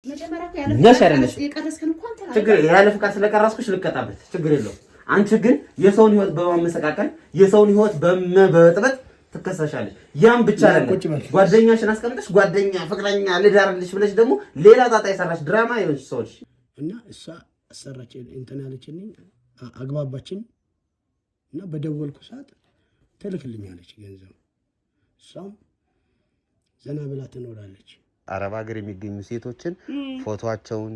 ነሽ አይደለሽ? ችግር ያለ ፍቃድ ስለቀራስኩሽ ልቀጣበት ችግር የለውም። አንቺ ግን የሰውን ህይወት በማመሰቃቀል የሰውን ህይወት በመበጥበጥ ትከሰሻለሽ። ያም ብቻ አይደለም ጓደኛሽን አስቀምጠሽ ጓደኛ ፍቅረኛ ልዳርልሽ ብለሽ ደግሞ ሌላ ጣጣ የሰራሽ ድራማ ይሆንሽ ሰዎች እና እሷ አሰራች እንትን ያለችልኝ አግባባችን እና በደወልኩ ሰዓት ትልክልኛለች ገንዘብ እሷም ዘና ብላ ትኖራለች። አረብ ሀገር የሚገኙ ሴቶችን ፎቶአቸውን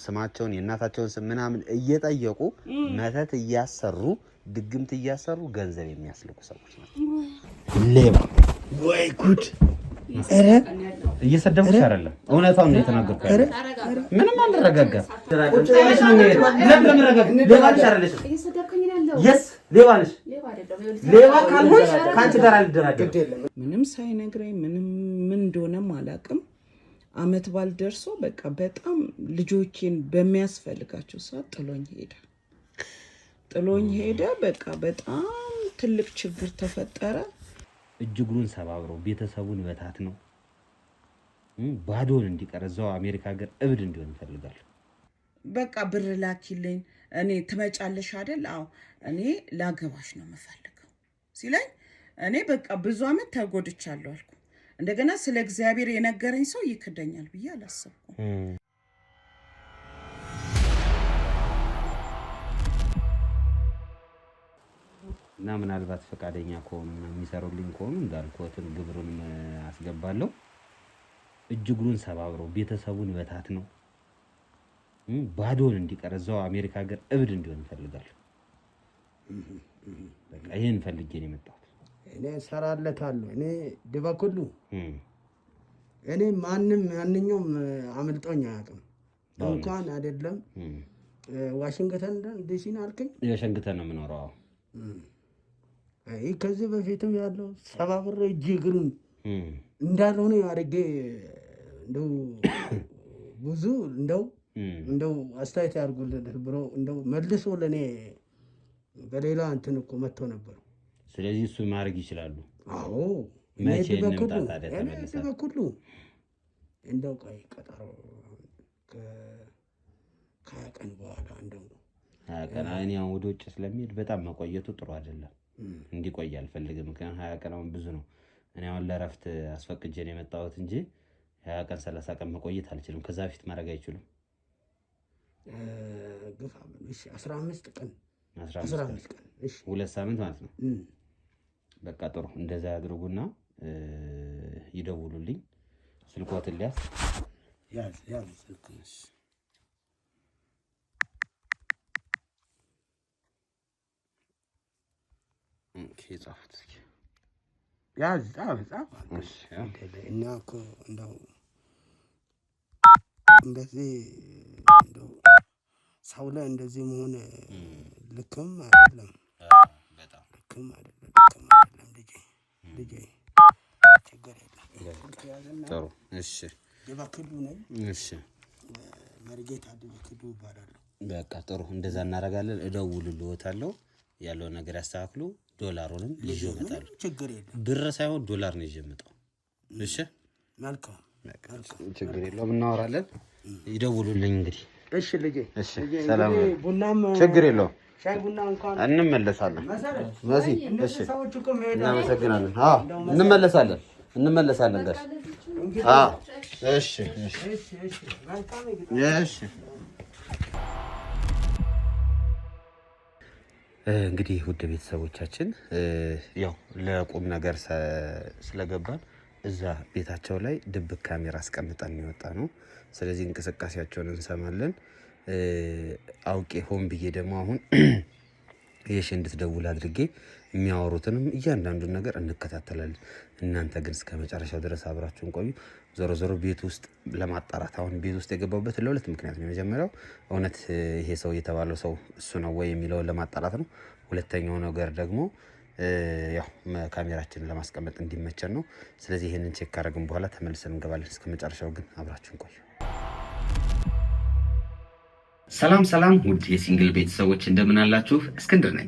ስማቸውን የእናታቸውን ስም ምናምን እየጠየቁ መተት እያሰሩ ድግምት እያሰሩ ገንዘብ የሚያስልኩ ሰዎች ናቸው። ሌባ ወይ ጉድ! አረ እየሰደብኩሽ አይደለም እውነታውን ነው የተናገርኩት። ምንም አልረጋጋም። ቁጭሽ ነው የሚሄደው። ለምን ረጋጋ? ሌባ ነሽ አይደለሽ? የስ ሌባ ነሽ። ሌባ ካልሆንሽ ካንቺ ጋር አልደራደርም። ምንም ሳይነግረኝ ምን እንደሆነም አላውቅም። አመት ባል ደርሶ በቃ በጣም ልጆቼን በሚያስፈልጋቸው ሰዓት ጥሎኝ ሄደ። በቃ በጣም ትልቅ ችግር ተፈጠረ። እጅግሩን ሰባብሮ ቤተሰቡን በታት ነው ባዶን እንዲቀር እዛው አሜሪካ ሀገር እብድ እንዲሆን ይፈልጋል። በቃ ብር ላኪልኝ እኔ ትመጫለሽ አይደል? አዎ እኔ ላገባሽ ነው የምፈልገው ሲለኝ እኔ በቃ ብዙ አመት ተጎድቻለሁ አልኩ። እንደገና ስለ እግዚአብሔር የነገረኝ ሰው ይክደኛል ብዬ አላሰብኩም። እና ምናልባት ፈቃደኛ ከሆኑ የሚሰሩልኝ ከሆኑ እንዳልኩትን ግብሩን አስገባለሁ። እጅግሩን ሰባብረው ቤተሰቡን በታት ነው ባዶን እንዲቀር እዛው አሜሪካ ሀገር እብድ እንዲሆን ይፈልጋል። በቃ ይሄን ፈልጌ ነው የመጣሁት። እኔ ሰራለታለሁ። እኔ ድበኩሉ እኔ ማንኛውም አምልጦኝ አያውቅም። እንኳን አይደለም ዋሽንግተን ዲሲ ነው አልከኝ? ዋሽንግተን ነው የምኖረው። አይ ከዚህ በፊትም ያለው ሰባብሬ እግሩን እንዳልሆነ አድርጌ እንደው ብዙ እንደው አስተያየት ያድርጉልህ ብሎ እንደው መልሶ ለኔ በሌላ እንትን እኮ መጥቶ ነበር። ስለዚህ እሱ ማድረግ ይችላሉ። አዎ መቼ እንምጣ ታዲያ ተመልሰን በኩሉ እንደው ቀጠሮ ከቀን በኋላ እንደው ቀን እኔ አሁን ወደ ውጭ ስለሚሄድ በጣም መቆየቱ ጥሩ አይደለም። እንዲቆይ አልፈልግም። ምክንያቱም 20 ቀን አሁን ብዙ ነው። እኔ አሁን ለረፍት አስፈቅጄ ነው የመጣሁት እንጂ 20 ቀን 30 ቀን መቆየት አልችልም። ከዛ በፊት ማድረግ አይችሉም። ግፋ እሺ 15 ቀን 15 ቀን እሺ 2 ሳምንት ማለት ነው። በቃ ጥሩ እንደዛ ያድርጉና ይደውሉልኝ። ስልኮትን ያዝ ስልክሽ ጻፉት ያዝ እና እኮ እንደው እንደዚህ እንደው ሰው ላይ እንደዚህ መሆን ልክም አይደለም። በጣም ልክም አይደለም ልጄ ችግር የለም። ጥሩ እሺ። ድበክሉ ነኝ። እሺ መርጌታ ድበክሉ ይባላል። በቃ ጥሩ እንደዛ እናደርጋለን። እደውልልዎታለሁ። ያለው ነገር ያስተካክሉ። ዶላሩንም ይዤ እመጣለሁ። ችግር የለም። ብር ሳይሆን ዶላር ነው ይዤ እመጣው። እሺ መልካም ችግር የለውም። እናወራለን። ይደውሉልኝ እንግዲህ። እሺ ልጄ እሺ ሰላም። ቡናም ችግር የለውም። ሻይ ቡና እንኳን እንመለሳለን። መሲ እሺ ሰዎች እኮ እናመሰግናለን። እንመለሳለን ጋሽ። እሺ መልካም እሺ እንግዲህ ውድ ቤተሰቦቻችን ያው ለቁም ነገር ስለገባን እዛ ቤታቸው ላይ ድብቅ ካሜራ አስቀምጠን የወጣ ነው። ስለዚህ እንቅስቃሴያቸውን እንሰማለን። አውቄ ሆን ብዬ ደግሞ አሁን እንድትደውል አድርጌ የሚያወሩትንም እያንዳንዱን ነገር እንከታተላለን። እናንተ ግን እስከ መጨረሻው ድረስ አብራችሁን ቆዩ። ዞሮ ቤት ውስጥ ለማጣራት አሁን ቤት ውስጥ የገባበት ለሁለት ምክንያት ነው። የመጀመሪያው እውነት ይሄ ሰው የተባለው ሰው እሱ ነው ወይ የሚለውን ለማጣራት ነው። ሁለተኛው ነገር ደግሞ ያው ካሜራችንን ለማስቀመጥ እንዲመቸን ነው። ስለዚህ ይሄንን ቼክ ካደረግን በኋላ ተመልሰን እንገባለን። እስከ መጨረሻው ግን አብራችሁን ቆዩ። ሰላም ሰላም ውድ የሲንግል ቤተሰቦች እንደምን አላችሁ? እስክንድር ነኝ።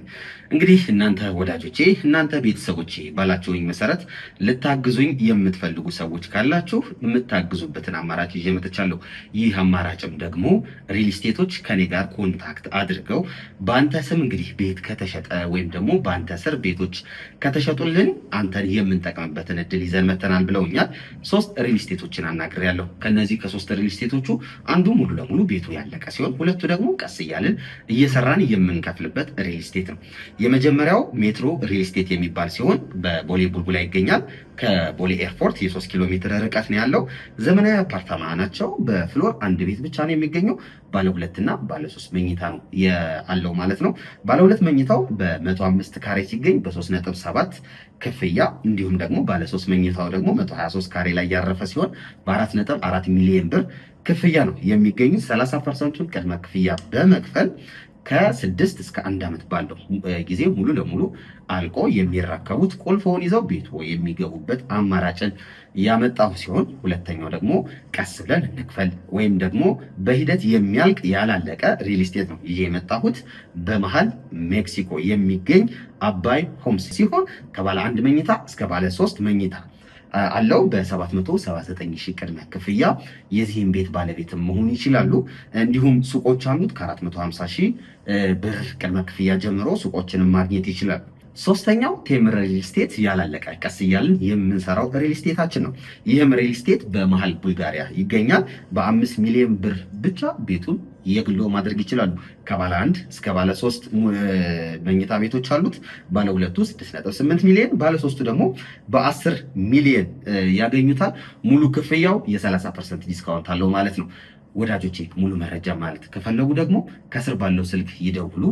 እንግዲህ እናንተ ወዳጆቼ፣ እናንተ ቤተሰቦቼ ባላችሁኝ መሰረት ልታግዙኝ የምትፈልጉ ሰዎች ካላችሁ የምታግዙበትን አማራጭ ይዤ መጥቻለሁ። ይህ አማራጭም ደግሞ ሪል ስቴቶች ከኔ ጋር ኮንታክት አድርገው በአንተ ስም እንግዲህ ቤት ከተሸጠ ወይም ደግሞ በአንተ ስር ቤቶች ከተሸጡልን አንተን የምንጠቅምበትን እድል ይዘን መተናል ብለውኛል። 3 ሪል ስቴቶችን አናግሬያለሁ። ከነዚህ ከ3 ሪል ስቴቶቹ አንዱ ሙሉ ለሙሉ ቤቱ ያለቀ ሲሆን ሁለቱ ደግሞ ቀስ እያልን እየሰራን የምንከፍልበት ሪል ስቴት ነው። የመጀመሪያው ሜትሮ ሪል ስቴት የሚባል ሲሆን በቦሌ ቡልቡላ ይገኛል። ከቦሌ ኤርፖርት የ3 ኪሎ ሜትር ርቀት ነው ያለው። ዘመናዊ አፓርታማ ናቸው። በፍሎር አንድ ቤት ብቻ ነው የሚገኘው። ባለ 2 እና ባለ 3 መኝታ ነው ያለው ማለት ነው። ባለ 2 መኝታው በ105 ካሬ ሲገኝ በ3.7 ክፍያ፣ እንዲሁም ደግሞ ባለ 3 መኝታው ደግሞ 123 ካሬ ላይ ያረፈ ሲሆን በ4.4 ሚሊዮን ብር ክፍያ ነው የሚገኙ። 30% ቅድመ ክፍያ በመክፈል ከ6 እስከ 1 ዓመት ባለው ጊዜ ሙሉ ለሙሉ አልቆ የሚረከቡት ቁልፎን ይዘው ቤቱ የሚገቡበት አማራጭን ያመጣው ሲሆን ሁለተኛው ደግሞ ቀስ ብለን እንክፈል ወይም ደግሞ በሂደት የሚያልቅ ያላለቀ ሪል ስቴት ነው ይዤ የመጣሁት። በመሃል ሜክሲኮ የሚገኝ አባይ ሆምስ ሲሆን ከባለ 1 መኝታ እስከ ባለ 3 መኝታ አለው። በ779 ሺህ ቅድመ ክፍያ የዚህን ቤት ባለቤትም መሆን ይችላሉ። እንዲሁም ሱቆች አሉት። ከ450 ሺህ ብር ቅድመ ክፍያ ጀምሮ ሱቆችንም ማግኘት ይችላሉ። ሶስተኛው ቴምር ሪል ስቴት ያላለቀ ቀስ እያልን የምንሰራው ሪል ስቴታችን ነው። ይህም ሪል ስቴት በመሃል ቡልጋሪያ ይገኛል። በ5 ሚሊዮን ብር ብቻ ቤቱን የግሎ ማድረግ ይችላሉ። ከባለ 1 እስከ ባለ 3 መኝታ ቤቶች አሉት። ባለ 2 6.8 ሚሊዮን፣ ባለ 3 ደግሞ በ10 ሚሊዮን ያገኙታል። ሙሉ ክፍያው የ30% ዲስካውንት አለው ማለት ነው። ወዳጆቼ ሙሉ መረጃ ማለት ከፈለጉ ደግሞ ከስር ባለው ስልክ ይደውሉ።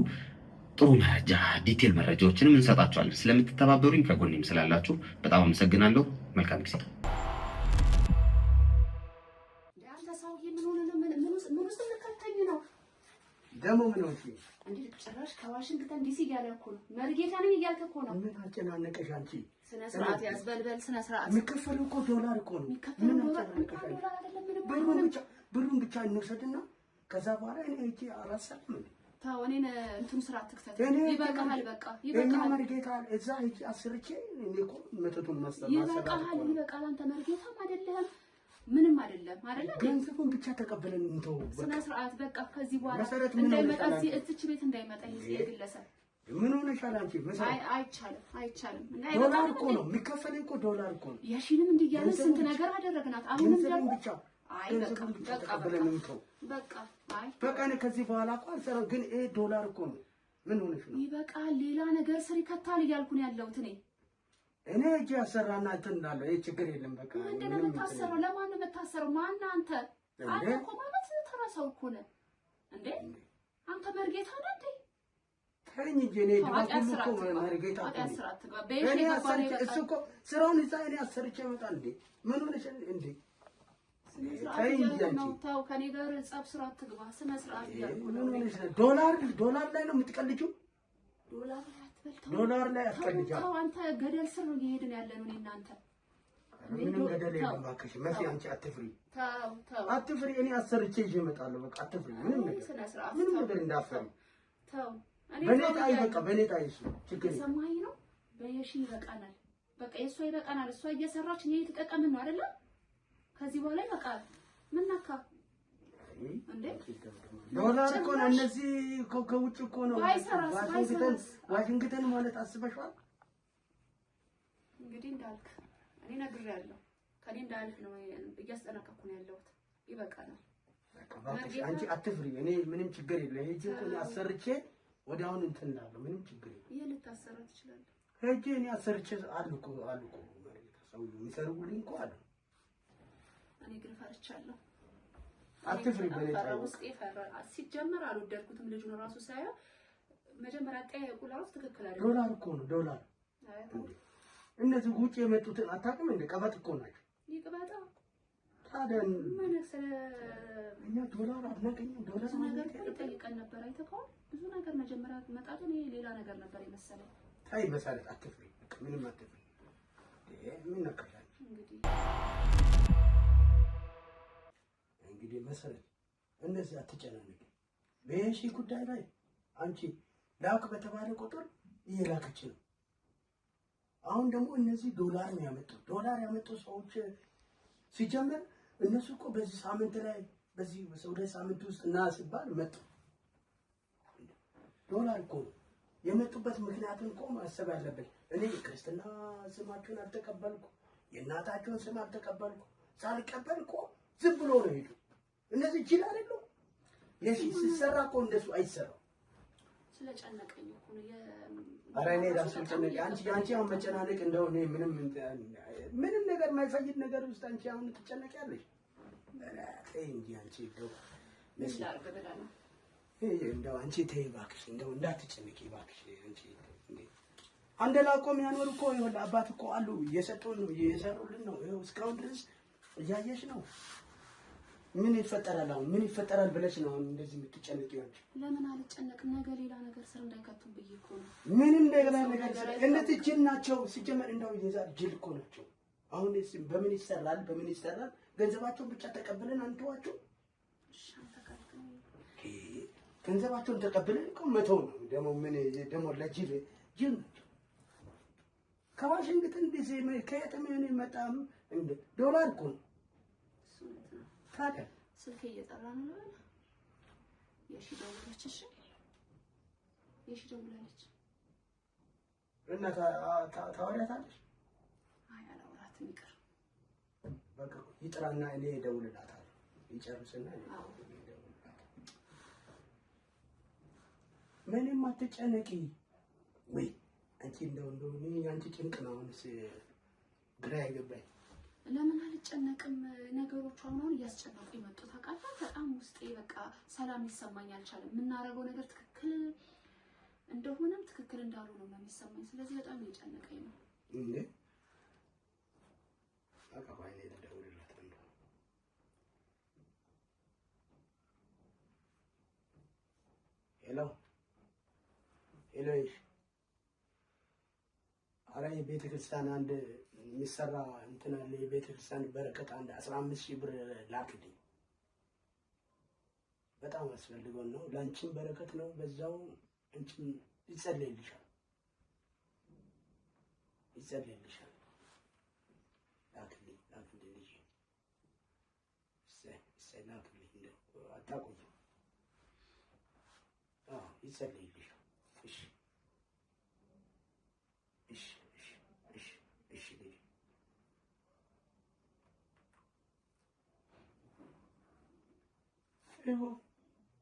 ጥሩ መረጃ ዲቴል መረጃዎችንም እንሰጣችኋለን። ስለምትተባበሩኝ ከጎኔም ስላላችሁ በጣም አመሰግናለሁ። መልካም ጊዜ። ደግሞ ምን ሆንሽ? እንዴ ጭራሽ ከዋሽንግተን ዲሲ እያለ እኮ ነው። መርጌታ ነኝ እያልክ እኮ ነው። ምን አጨናነቀሽ አንቺ? ስነ ስርዓት ያዝበልበል። ስነ ስርዓት የሚከፈለው እኮ ዶላር እኮ ነው። ምን አጨናነቀሽ? ብሩን ብቻ እንውሰድና ከዛ በኋላ እኔ እቺ አላሰብም እንዴ? ታው እኔን እንትን ስራ አትክተት። ይበቃሃል። በቃ ይበቃሃል። መርጌታ እዛ እቺ አስርቼ እኔ እኮ መተቱን ማስተማር ይበቃሃል። ይበቃል። አንተ መርጌታም አይደለም ምንም አይደለም አይደለ? ገንዘቡን ብቻ ተቀበለን እንተው። ስነ ስርዓት በቃ ከዚህ በኋላ እንዳይመጣ እዚች ቤት እንዳይመጣ የግለሰብ ምን ሆነሻል አንቺ? መሰረት አይቻልም። ዶላር እኮ ነው የሚከፈለኝ እኮ ዶላር እኮ ነው። የሺንም እንዲያለ ስንት ነገር አደረግናት። አሁንም ደግሞ ብቻ ገንዘቡን ብቻ ተቀበለን እንተው። በቃ እኔ ከዚህ በኋላ እኮ አልሰራም። ግን ይሄ ዶላር እኮ ነው። ምን ሆነሽ ነው? ይበቃል። ሌላ ነገር ስር ይከታል እያልኩ ነው ያለሁት እኔ እጄ ያሰራና እንትን እንዳለው ይሄ ችግር የለም። በቃ ምንድን ነው የምታሰረው? ለማን ነው የምታሰረው? ማነው አንተ? አንተ እኮ ማለት ተራ ሰው እኮ ነህ እንዴ! አንተ መርጌታ ነህ እንዴ? ተኝ እንጂ እኔ ድባኩሉ እኮ መርጌታ እሱ እኮ ስራውን ይዛ እኔ አሰርቼ እመጣለሁ እንዴ! ምን ሆነሽ እንዴ? ተኝ እንጂ ተው፣ ከኔ ጋር ጸብ ስራ አትግባ። ስነ ስርዓት እያልኩ ነው። ምን ሆነሽ? ዶላር ላይ ነው የምትቀልጂው? ዶላር ላይ አትቀልጂው። አንተ ገደል ስር ነው እየሄድን ያለነው እኔ እናንተ። ምንም ገደል የለም እባክሽ መሲ፣ አንቺ አትፍሪ። አትፍሪ። እኔ አሰርቼ ይዤ እመጣለሁ። በቃ አትፍሪ። ምንም ነገር እንዳፈሪ። በኔ ጣይ በቃ በኔ ጣይ እሱ ችግር ሰማኝ ነው። በየሺ ይበቃናል። በቃ የሷ ይበቃናል። እሷ እየሰራች ነው እየተጠቀምን ነው አይደለ? ከዚህ በኋላ ይበቃል። ምን ነካ እንዴ? ዶላር እኮ ነው። እነዚህ ከውጭ እኮ ነው። ዋሽንግተን ማለት አስበሽዋል? እንግዲህ እንዳልክ እኔ ነግሬያለሁ። ከኔ እንዳልክ ነው እያስጠነቀቅኩ ነው ያለሁት። ይበቃናል። አንቺ አትፍሪ። እኔ ምንም ችግር የለም። ሄጄ እኮ አሰርቼ ወዲያውኑ እንትን እላለሁ። ምንም ችግር የለም። ይሄ ልታሰራ ትችላለህ። ሄጄ እኔ አሰርቼ አሉ እኮ ሰው የሚሰሩልኝ እኮ አሉ። እኔ ግን ፈርቻለሁ። አትፍሪ። በሌላ ውስጤ ፈራ። ሲጀመር አልወደድኩትም። ልጁን ራሱ ሳይሆን መጀመሪያ ጠያየቁ ለራሱ ትክክል አይደለም። ዶላር እኮ ነው ዶላር። እነዚህ ውጭ የመጡትን አታውቅም እንደ ቀበጥ እኮ ናቸው። ይቅበጣ ታዲያ ምን እኛ ዶላር አናገኝም። ዶላር ነገር ጠይቀን ነበር። አይተኸዋል? ብዙ ነገር መጀመሪያ መጣጡ ሌላ ነገር ነበር የመሰለኝ። ታይ መሰረት አትፍሪ። ምንም አትፍሪ። ምን ነካሻል እንግዲህ መሰረት እነዚህ አትጨናነቂ። በሺ ጉዳይ ላይ አንቺ ላክ በተባለ ቁጥር እየላከች ነው። አሁን ደግሞ እነዚህ ዶላር ነው ያመጡት። ዶላር ያመጡ ሰዎች ሲጀምር እነሱ እኮ በዚህ ሳምንት ላይ በዚህ በሁለት ሳምንት ውስጥ እና ሲባል መጡ። ዶላር እኮ የመጡበት ምክንያቱን እኮ ማሰብ አለበት። እኔ ክርስትና ስማችሁን አልተቀበልኩ፣ የእናታችሁን ስም አልተቀበልኩ። ሳልቀበል እኮ ዝም ብሎ ነው ሄዱ። እነዚህ ጅል አይደሉም። የሺ ሲሰራ እኮ እንደሱ አይሰራም። ስለጨነቀኝ እኮ ነው ኧረ እኔ ራሱ ጨነቀኝ። አንቺ አሁን መጨናነቅ እንደው እኔ ምንም ነገር የማይፈይድ ነገር ውስጥ አንቺ አሁን ትጨነቂያለሽ። ተይ እንጂ አንቺ እንደው አንቺ ተይ እባክሽ፣ እንደው እንዳትጨነቂ እባክሽ። አንቺ አንደላቆ የሚያኖር እኮ ይኸውልህ አባት እኮ አሉ እየሰጡን ነው እየሰሩልን ነው። ይኸው እስካሁን ድረስ እያየሽ ነው። ምን ይፈጠራል አሁን? ምን ይፈጠራል ብለሽ ነው አሁን እንደዚህ የምትጨነቂው? አንቺ ለምን አልጨነቅም? ነገ ሌላ ነገር ስር እንዳይከቱም ብዬ እኮ ነው። ምንም ሌላ ነገር ስር እነዚህ ጅል ናቸው። ሲጀመር እንደው የዛሬ ጅል እኮ ናቸው። አሁን በምን ይሰራል? በምን ይሰራል? ገንዘባቸውን ብቻ ተቀብለን አንተዋቸው። ገንዘባቸውን ተቀብለን እኮ መተው ነው። ደግሞ ለጅል ጅል ናቸው። ከዋሽንግተን ዲሲ ከየትም የመጣም ዶላር እኮ ነው። ታዲያ ስልክ እየጠራ ነው። የሺ ደውላለች። እሺ የሺ ደውላለች እና ታወሪያታለሽ? አይ አላወራትም፣ ይቅር በቃ ይጥራና እኔ እደውልላታለሁ። ይጨርስና ምንም አትጨነቂ። ወይ አንቺ እንደው እኔ አንቺ ጭንቅ ነው አሁንስ ግራ የገባኝ። ለምን አልጨነቅም? ነገሮቹ አሁን እያስጨነቁ ይመጡ ታውቃለህ። በጣም ውስጤ በቃ ሰላም ሊሰማኝ አልቻለም። የምናደርገው ነገር ትክክል እንደሆነም ትክክል እንዳልሆነ ነው የሚሰማኝ። ስለዚህ በጣም እየጨነቀኝ ነው። እንዴ አቃባይ ላይ ደውልላት ነው። ሄሎ ሄሎ። አረ የቤተ ክርስቲያን አንድ የሚሰራ እንትን አለ። የቤተ ክርስቲያን በረከት አንድ 15,000 ብር ላክልኝ። በጣም አስፈልጎን ነው። ላንቺም በረከት ነው። በዛው አንቺም ይጸልይልሻል። ላክልኝ ልጅ ላክልኝ። እንደው አታቆይም። ይጸልይልሻል።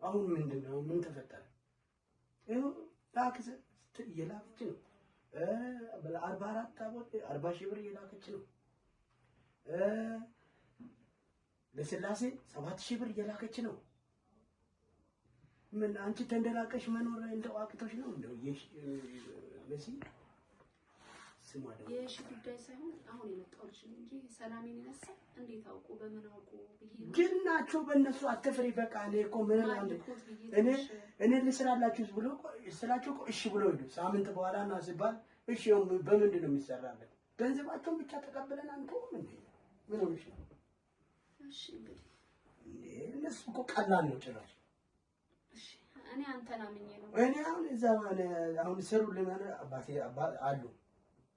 አሁን ምንድነው? ምን ተፈጠረ? እየላከች ነው። 40,000 ብር እየላከች ነው። ለስላሴ 7,000 ብር እየላከች ነው። ምን አንቺ ተንደላቀሽ መኖር እንደው አቅቶሽ ነው? እንደው ለሲ ስማ ደግሞ የሺ ጉዳይ ሳይሆን አሁን የመጣው ልጅ እንጂ ሰላሜን ይነሳ እንዴት አውቁ በምን አውቁ ብዬ ነው። ግን ናቸው በእነሱ አትፍሪ። በቃ እኔ እኮ ምን እኔ ልስራላችሁ ብሎ ስላችሁ እኮ እሺ ብሎ ሄዱ። ሳምንት በኋላ እና ሲባል እሺ በምንድን ነው የሚሰራበት? ገንዘባቸውን ብቻ ተቀብለን አንተው ምን ሆነሽ ነው? እሺ እንግዲህ እነሱ እኮ ቀላል ነው ጭራሽ። እሺ እኔ አንተን አምኜ ነው። እኔ አሁን እዛ አሁን ሰሩልኝ አባቴ አሉ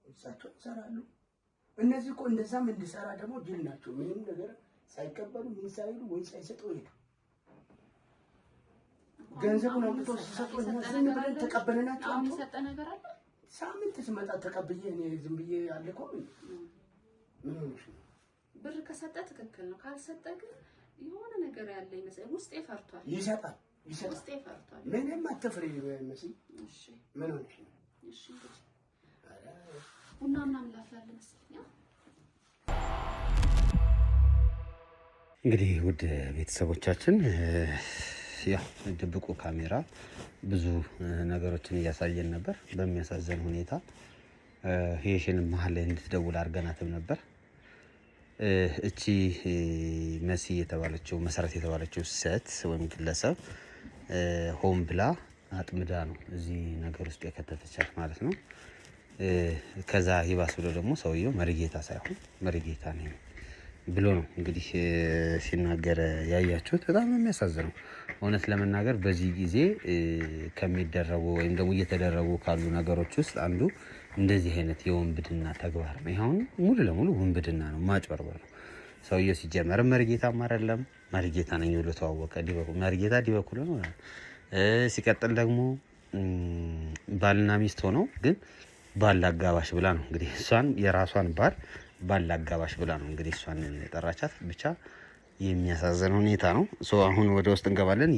እሳቸው ይሰራሉ። እነዚህ እኮ እንደዛም እንዲሰራ ደግሞ ጅል ናቸው። ምንም ነገር ሳይቀበሉ ምን ሳይሉ ወይ ሳይሰጡ ሄዱ። ገንዘቡን አምጥቶ ሲሰጡ ዝም ብለን ተቀበልናቸው። አሁን የሰጠ ነገር አለ። ሳምንት ስመጣ ተቀብዬ እኔ ዝም ብዬ አልከው። ምን ሆነሽ ነው? ብር ከሰጠ ትክክል ነው። ካልሰጠ ግን የሆነ ነገር ያለ ይመስል ውስጤ ፈርቷል። ይሰጣል። ውስጤ ፈርቷል። ምንም አትፍሪ መሲ። እሺ ምን ሆነሽ ነው? እሺ ቡና ምናምን ላፍላል መሰለኝ። እንግዲህ ውድ ቤተሰቦቻችን ያው ድብቁ ካሜራ ብዙ ነገሮችን እያሳየን ነበር። በሚያሳዝን ሁኔታ ሄሽን መሀል ላይ እንድትደውል አድርገናትም ነበር። እቺ መሲ የተባለችው መሰረት የተባለችው ሴት ወይም ግለሰብ ሆም ብላ አጥምዳ ነው እዚህ ነገር ውስጥ የከተተቻት ማለት ነው። ከዛ ይባስ ብሎ ደግሞ ሰውየው መሪጌታ ሳይሆን መሪጌታ ነኝ ብሎ ነው እንግዲህ ሲናገር ያያችሁት። በጣም ነው የሚያሳዝነው እውነት ለመናገር በዚህ ጊዜ ከሚደረጉ ወይም ደግሞ እየተደረጉ ካሉ ነገሮች ውስጥ አንዱ እንደዚህ አይነት የወንብድና ተግባር ነው። ይሄውን ሙሉ ለሙሉ ወንብድና ነው፣ ማጭበርበር ነው። ሰውየው ሲጀመር መርጌታም አይደለም፣ መርጌታ ነኝ ብሎ ተዋወቀ። መርጌታ ዲበኩል ነው። ሲቀጥል ደግሞ ባልና ሚስት ሆነው ግን ባል አጋባሽ ብላ ነው እንግዲህ እሷን የራሷን ባል አጋባሽ ብላ ነው እንግዲህ እሷን የጠራቻት። ብቻ የሚያሳዝን ሁኔታ ነው። አሁን ወደ ውስጥ እንገባለን።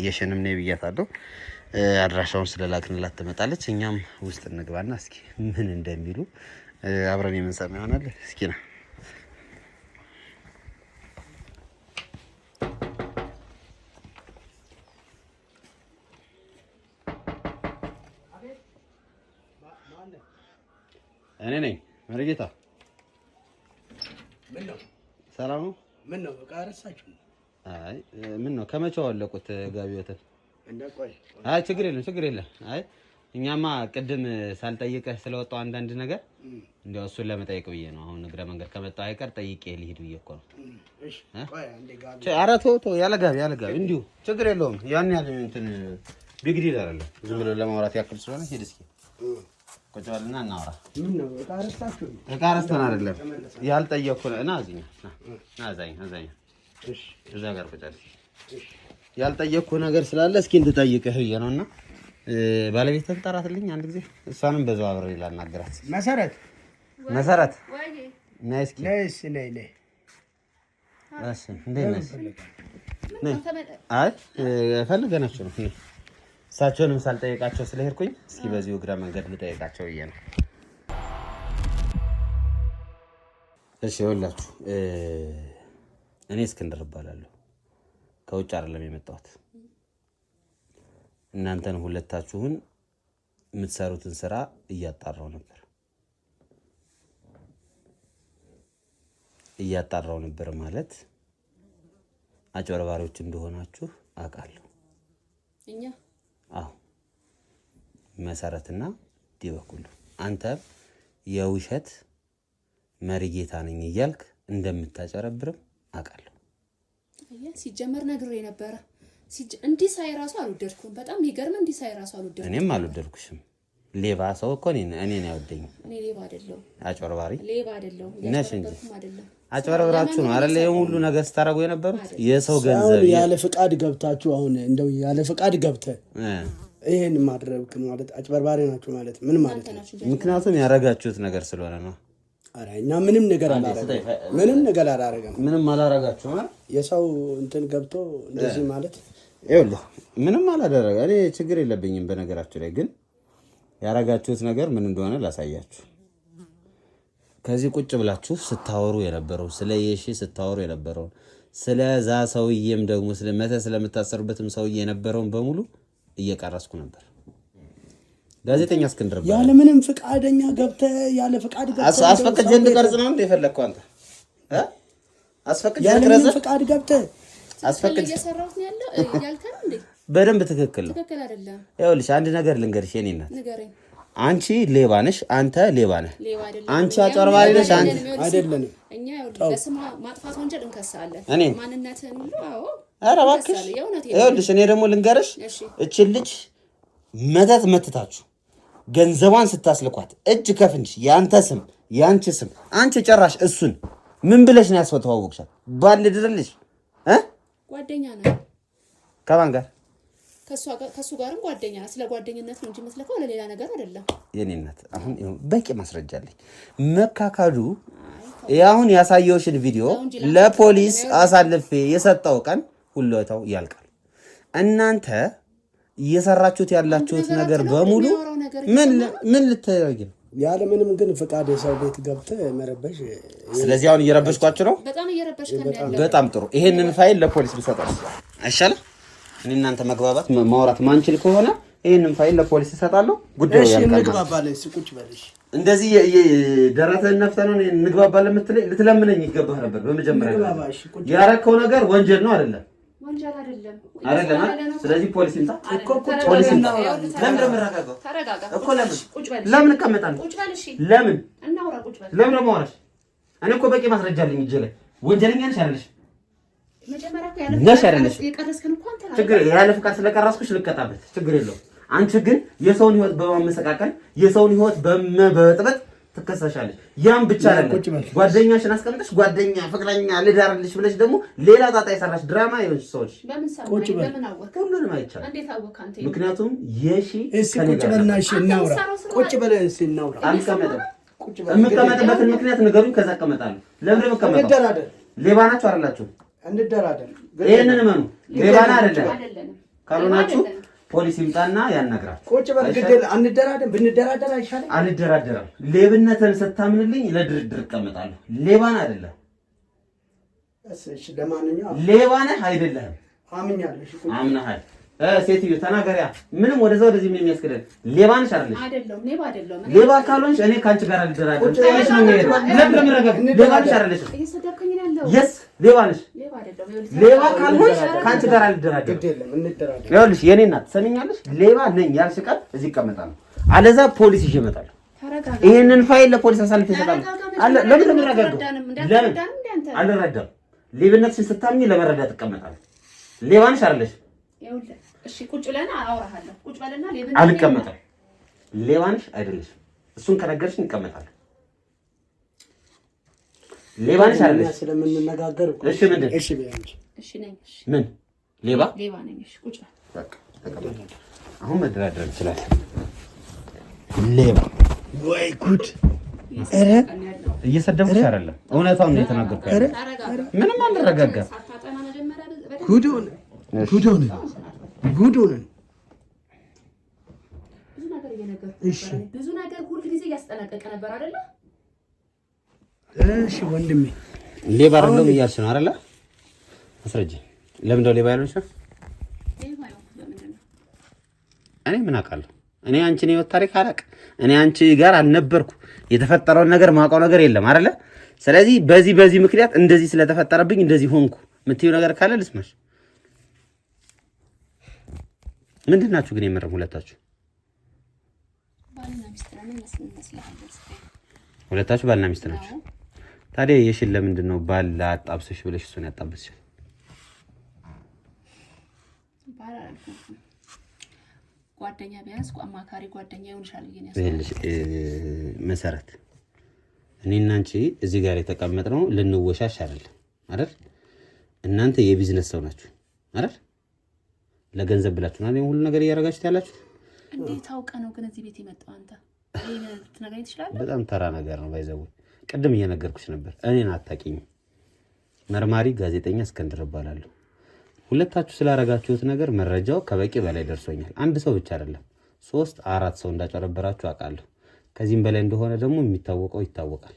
የሽንም ነው ብያታለሁ። አድራሻውን ስለላክንላት ትመጣለች። እኛም ውስጥ እንግባና እስኪ ምን እንደሚሉ አብረን የምንሰማ ይሆናል። እስኪ ና እኔ ነኝ መርጌታ። ምን ነው ሰላም ነው? ምን ነው በቃ ረሳችሁ? አይ ምን ነው ከመቼው አለቁት ጋቢዎትን? እንደቆይ አይ ችግር የለም። አይ እኛማ ቅድም ሳልጠይቅህ ስለወጣው አንዳንድ ነገር እንደው እሱን ለመጠየቅ ብዬ ነው። አሁን እግረ መንገድ ከመጣሁ አይቀር ጠይቄ ልሂድ ብዬ እኮ ነው። እሺ ቆይ አንዴ ጋቢ ኧረ ተው ያለ ጋቢ እንዲሁ ችግር የለውም። ያን ያህል እንትን ቢግ ዲል አይደለም። ዝም ብሎ ለማውራት ያክል ስለሆነ ሂድ እስኪ ቁጭ በልና እናውራ። ምን ነው በቃ ረሳችሁ? በቃ ረስተን አይደለም ያልጠየቅኩህ እና እዚህኛ አዛኝ እሺ እዛ ጋር ቁጭ አለ። እሺ ያልጠየቅኩህ ነገር ስላለ እስኪ እንድጠይቅህ ብዬ ነውና ባለቤትህን ጠራትልኝ አንድ ጊዜ። እሷንም በዛው አብሬ ላናግራት። መሰረት ነይ እስኪ ነይ። እሺ እንዴት ነሽ? አይ ፈልገናቸው ነው እሳቸውንም ሳልጠይቃቸው ስለሄድኩኝ እስኪ በዚሁ እግረ መንገድ ልጠይቃቸው ብዬ ነው። እሺ ይኸውላችሁ እኔ እስክንድር እባላለሁ። ከውጭ አይደለም የመጣሁት። እናንተን ሁለታችሁን የምትሰሩትን ስራ እያጣራው ነበር ማለት አጭበርባሪዎች እንደሆናችሁ አውቃለሁ። እኛ አዎ መሰረትና ዲበኩሉ አንተ የውሸት መሪጌታ ነኝ እያልክ እንደምታጨረብርም አውቃለሁ። ሲጀመር ነግሬ ነበረ። እንዲህ ሳይ ራሱ አልወደድኩም። በጣም ይገርም። እንዲህ ሳይ ራሱ አልወደድኩም። እኔም አልወደድኩሽም። ሌባ ሰው እኮ እኔ ነው ያወደኝ። እኔ ሌባ አይደለሁም። አጭበርባሪ ሌባ አይደለሁም። ነሽ እንጂ አጭበርብራችሁ ነው አይደል? ሁሉ ነገር ስታረጉ የነበሩት የሰው ገንዘብ ያለ ፍቃድ ገብታችሁ አሁን እንደው ያለ ፍቃድ ገብተህ ይሄን ማድረግ ማለት አጭበርባሪ ናችሁ ማለት ምን ማለት ነው? ምክንያቱም ያረጋችሁት ነገር ስለሆነ ነው። አረ እኛ ምንም ነገር አላረጋም። ምንም አላረጋችሁ ማለት የሰው እንትን ገብቶ እንደዚህ ማለት ይኸውልህ ምንም አላደረገ። እኔ ችግር የለብኝም በነገራችሁ ላይ ግን ያረጋችሁት ነገር ምን እንደሆነ ላሳያችሁ። ከዚህ ቁጭ ብላችሁ ስታወሩ የነበረው ስለ የሺ ስታወሩ የነበረው ስለዛ ሰውዬም ደግሞ ስለምታሰሩበትም ሰውዬ የነበረውን በሙሉ እየቀረስኩ ነበር። ጋዜጠኛ እስክንድር ያለ ምንም ፍቃደኛ ገብተህ ያለ ፍቃድ ገብተህ አስፈቅጄ እንድቀርጽ ነው እንደ የፈለግከው አንተ አስፈቅጄ ያለ ምንም ፍቃድ ገብተህ አስፈቅጄ እየሰራሁት ነው ያለው ያልከኝ እንዴ? በደንብ ትክክል ነው። ትክክል አይደለም። ይኸውልሽ አንድ ነገር ልንገርሽ የኔ እናት፣ ንገረኝ። አንቺ ሌባ ነሽ፣ አንተ ሌባ ነህ። ሌባ አይደለም። አንቺ አጭበርባሪ ነሽ፣ አንቺ አይደለንም። እኛ ለስም ማጥፋት ወንጀል እንከሳለን። ማንነትህን ሁሉ አዎ። ኧረ እባክሽ ይኸውልሽ እኔ ደግሞ ልንገርሽ እቺን ልጅ መተት መትታችሁ ገንዘቧን ስታስልኳት እጅ ከፍንጅ ያንተ ስም ያንቺ ስም አንቺ ጨራሽ እሱን ምን ብለሽ ነው ያስወተዋወቅሻት? ባል ድርልሽ ጓደኛ ነው። ከማን ጋር? ከሱ ጋርም ጓደኛ ነው። ስለ ጓደኝነት ነው እንጂ መስለከው ለሌላ ነገር አይደለም። የኔ እናት አሁን በቂ ማስረጃ አለኝ። መካካዱ አሁን ያሳየውሽን ቪዲዮ ለፖሊስ አሳልፌ የሰጠው ቀን ሁሉታው ያልቃል። እናንተ እየሰራችሁት ያላችሁት ነገር በሙሉ ምን ልትያዩ ነው? ያለ ምንም ግን ፍቃድ የሰው ቤት ገብተህ መረበሽ። ስለዚህ አሁን እየረበሽኳችሁ ነው። በጣም እየረበሽከኝ። በጣም ጥሩ። ይሄንን ፋይል ለፖሊስ ብሰጣው አይሻልም? እኔ እናንተ መግባባት ማውራት ማንችል ከሆነ ይሄንን ፋይል ለፖሊስ እሰጣለሁ። ጉዳዩ ያልቃል። እንግባባለን። ቁጭ በልሽ። እንደዚህ ደረተን ነፍተን ነው እንግባባለን ልትለምነኝ ይገባህ ነበር። በመጀመሪያ ያረከው ነገር ወንጀል ነው አይደለም? ወንጀል አይደለም። ስለዚህ ፖሊስ ይምጣ እኮ ፖሊስ ይምጣ። ለምን ተረጋጋው? ተረጋጋ እኮ ለምን እቀመጣለሁ? ለምን እናውራ? ቁጭ በል። ለምን ማውራሽ? እኔ እኮ በቂ ማስረጃ አለኝ እጄ ላይ ወንጀለኛ ነሽ አይደለሽ? መጀመሪያ ነሽ አይደለሽ? የቀረስከን እንኳን ተናገር። ችግር ያለ ፍቃድ ስለቀረስኩሽ ልቀጣበት ችግር የለውም። አንቺ ግን የሰውን ህይወት በማመሰቃቀል የሰውን ህይወት በመበጥበጥ ትከሰሻለሽ። ያም ብቻ አይደለም ጓደኛሽን አስቀምጠሽ ጓደኛ ፍቅረኛ ልዳርልሽ ብለሽ ደግሞ ሌላ ጣጣ የሰራሽ ድራማ ይሆንሽ ሰዎች በምን አወቅ? ሁሉንም አይቻልም። እንዴት አወቅ አንተ? ምክንያቱም የሺ ቁጭ በልና እሺ እናውራ። ቁጭ በለን እስኪ እናውራ። አልቀመጥም። የምቀመጥበትን ምክንያት ንገሩኝ። ከዛ እቀመጣለሁ። ለምን የምቀመጠው? እንደራደር። ሌባ ናችሁ አይደላችሁ? እንደራደር። ይሄንን እመኑ። ሌባ አይደለም። ካልሆናችሁ ፖሊስ ይምጣና ያናግራል። ቁጭ በል ግዴለ አንደራደር። ብንደራደር አይሻልም? አልደራደርም። ሌብነትን ስታምንልኝ ለድርድር እቀመጣለሁ። ሌባን አይደለም። እሺ ለማንኛውም ሌባ ነህ አይደለህም? አምኛለሁ። እሺ ቁጭ አምናሃል። ሴትዮ ተናገሪያ። ምንም ወደዛው ወደዚህ ምን የሚያስከደል? ሌባ ነሽ አይደለሽ? አይደለም። ሌባ አይደለም። ሌባ ካልሆንሽ እኔ ካንቺ ጋር አልደራደርም። ጤነሽ ነው የሚሄደው። ለምን ረጋግ? ሌባ ነሽ አይደለሽ? እየሰደብከኝ ነው ያለው። የስ ሌባ ነሽ። ሌባ አይደለም። ሌባ ካልሆንሽ ካንቺ ጋር አልደራደርም። ግዴለም እንደራደር። ይኸውልሽ የኔ እናት ሰሚኛለሽ? ሌባ ነኝ ያልሽ ቃል እዚህ እቀመጣለሁ። አለዛ ፖሊስ ይዤ እመጣለሁ። ይሄንን ፋይል ለፖሊስ አሳልፌ እሰጣለሁ። ለምን ረጋጋው? ለምን አልረዳም? ሌብነትሽን ስታምኚ ለመረዳት እቀመጣለሁ። ሌባ ነሽ አይደለሽ? ይኸውልህ እሺ ቁጭ ብለና አወራሃለሁ። ቁጭ በለና ሌብነት አልቀመጥም። ሌባ ነሽ አይደለሽ? እሱን ከነገርሽኝ እቀመጣለሁ። ሌባ ነሽ አይደለሽ? ስለምንነጋገር እኮ እሺ ምንድን? እሺ ቢያንቺ እሺ ነኝ። እሺ ምን ሌባ ነኝ። እሺ ቁጭ በል። በቃ አሁን መደራደር እንችላለን። ሌባ ወይ ጉድ! ኧረ እየሰደብኩሽ አይደለም፣ እውነታውን ነው የተናገርኩት። ምንም አልረጋጋም። ጉዱን ብዙ ነገር ሁሉ ጊዜ እያስጠነቀቀ ነበር አይደለ? እሺ ወንድሜ ሌባ አይደለም እያልሽ ነው አይደለ? አስረጂ። ለምን ሌባ ያልሆንሽ? እኔ ምን አውቃለሁ? እኔ አንቺን የህይወት ታሪክ አላውቅ። እኔ አንቺ ጋር አልነበርኩ። የተፈጠረውን ነገር ማውቀው ነገር የለም አይደለ? ስለዚህ በዚህ ምክንያት እንደዚህ ስለተፈጠረብኝ እንደዚህ ሆንኩ የምትይው ነገር ካለ ልስማሽ። ምንድን ናችሁ ግን የምርም ሁለታችሁ? ሁለታችሁ ባልና ሚስት ናችሁ። ታዲያ የሽን ለምንድን ነው ባል አጣብሰሽ ብለሽ እሱን ያጣብስሽ? ጓደኛ ቢያንስ አማካሪ ጓደኛ ይሆንሻል። መሰረት እኔና አንቺ እዚህ ጋር የተቀመጥነው ልንወሻሽ አይደል? እናንተ የቢዝነስ ሰው ናችሁ አይደል? ለገንዘብ ብላችሁ ነው ሁሉ ነገር እያደረጋችሁት ያላችሁት። እንዴት አውቀህ ነው ግን እዚህ ቤት የመጣው አንተ? ይሄን ልትነግረኝ ትችላለህ? በጣም ተራ ነገር ነው። ባይዘው ቅድም እየነገርኩሽ ነበር። እኔን አታውቂኝም። መርማሪ ጋዜጠኛ እስክንድር እባላለሁ። ሁለታችሁ ስላደረጋችሁት ነገር መረጃው ከበቂ በላይ ደርሶኛል። አንድ ሰው ብቻ አይደለም 3 4 ሰው እንዳጨረበራችሁ አውቃለሁ። ከዚህም በላይ እንደሆነ ደግሞ የሚታወቀው ይታወቃል።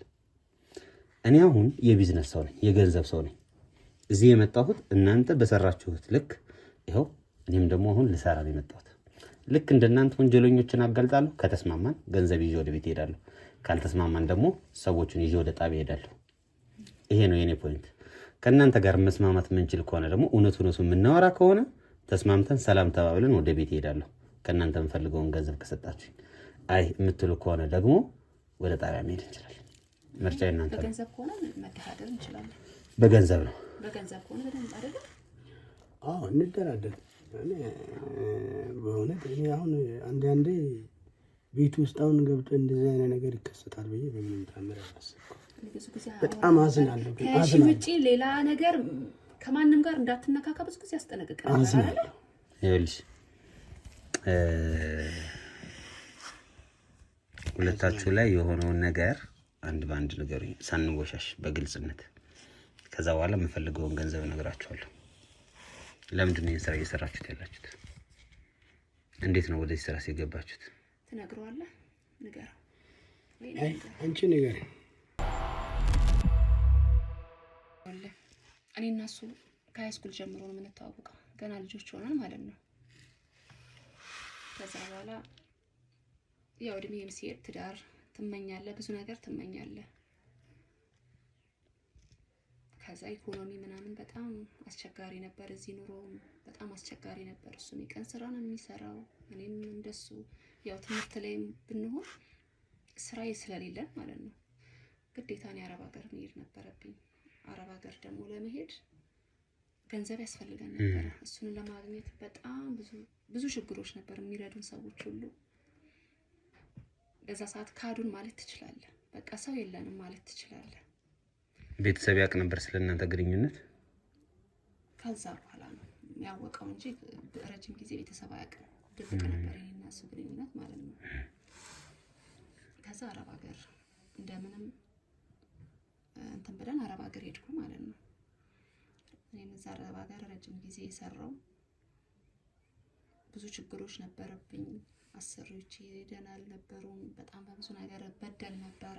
እኔ አሁን የቢዝነስ ሰው ነኝ፣ የገንዘብ ሰው ነኝ። እዚህ የመጣሁት እናንተ በሰራችሁት ልክ ይኸው እኔም ደግሞ አሁን ልሰራ ነው የመጣሁት። ልክ እንደናንተ ወንጀለኞችን አጋልጣለሁ። ከተስማማን ገንዘብ ይዤ ወደ ቤት እሄዳለሁ። ካልተስማማን ደግሞ ሰዎችን ይዤ ወደ ጣቢያ እሄዳለሁ። ይሄ ነው የኔ ፖይንት። ከእናንተ ጋር መስማማት የምንችል ከሆነ ደግሞ እውነቱን የምናወራ ከሆነ ተስማምተን ሰላም ተባብለን ወደ ቤት እሄዳለሁ። ከእናንተ የምፈልገውን ገንዘብ ከሰጣችሁኝ። አይ የምትሉ ከሆነ ደግሞ ወደ ጣቢያ መሄድ እንችላለን። ምርጫ እናንተ ነው። በገንዘብ ከሆነ መደራደር እንችላለን። በገንዘብ ነው። በገንዘብ ከሆነ በደንብ አይደለ? አዎ እንደራደር። በእውነት እኔ አሁን አንዳንዴ ቤት ውስጥ አሁን ገብቶ እንደዚህ አይነት ነገር ይከሰታል ብዬ በምንም ታምር አላሰብኩም። በጣም አዝናለሁ። ከዚህ ውጪ ሌላ ነገር ከማንም ጋር እንዳትነካካ ብዙ ጊዜ ያስጠነቅቃል። አዝናለሁ። ይኸውልሽ ሁለታችሁ ላይ የሆነውን ነገር አንድ ባንድ ንገሩኝ፣ ሳንወሻሽ በግልጽነት። ከዛ በኋላ የምፈልገውን ገንዘብ እነግራችኋለሁ። ለምንድን ነው ይሄን ስራ እየሰራችሁት ያላችሁት? እንዴት ነው ወደዚህ ስራ ሲገባችሁት? ትነግረዋለህ? ንገረው። አንቺ ንገረኝ። እኔ እና እሱ ከሃይስኩል ጀምሮ ነው የምንተዋወቀው። ገና ልጆች ሆነን ማለት ነው። ከዛ በኋላ ያው እድሜም ሲሄድ ትዳር ትመኛለህ፣ ብዙ ነገር ትመኛለህ። ከዛ ኢኮኖሚ ምናምን በጣም አስቸጋሪ ነበር። እዚህ ኑሮ በጣም አስቸጋሪ ነበር። እሱም የቀን ስራ ነው የሚሰራው፣ እኔም እንደሱ ያው ትምህርት ላይም ብንሆን ስራዬ ስለሌለን ማለት ነው ግዴታ ነው የአረብ ሀገር መሄድ ነበረብኝ። አረብ ሀገር ደግሞ ለመሄድ ገንዘብ ያስፈልገን ነበር። እሱን ለማግኘት በጣም ብዙ ችግሮች ነበር የሚረዱን ሰዎች ሁሉ። በዛ ሰዓት ካዱን ማለት ትችላለህ። በቃ ሰው የለንም ማለት ትችላለህ። ቤተሰብ ያውቅ ነበር ስለእናንተ ግንኙነት? ከዛ በኋላ ነው ያወቀው እንጂ ረጅም ጊዜ ቤተሰብ አያውቅም። ድብቅ ነበር የእኔና እሱ ግንኙነት ማለት ነው። ከዛ አረብ ሀገር እንደምንም እንትን ብለን አረብ ሀገር ሄድኩ ማለት ነው። እኔም እዛ አረብ ሀገር ረጅም ጊዜ የሰራው ብዙ ችግሮች ነበረብኝ። አሰሪዎቼ ደህና አልነበሩም። በጣም በብዙ ነገር በደል ነበረ።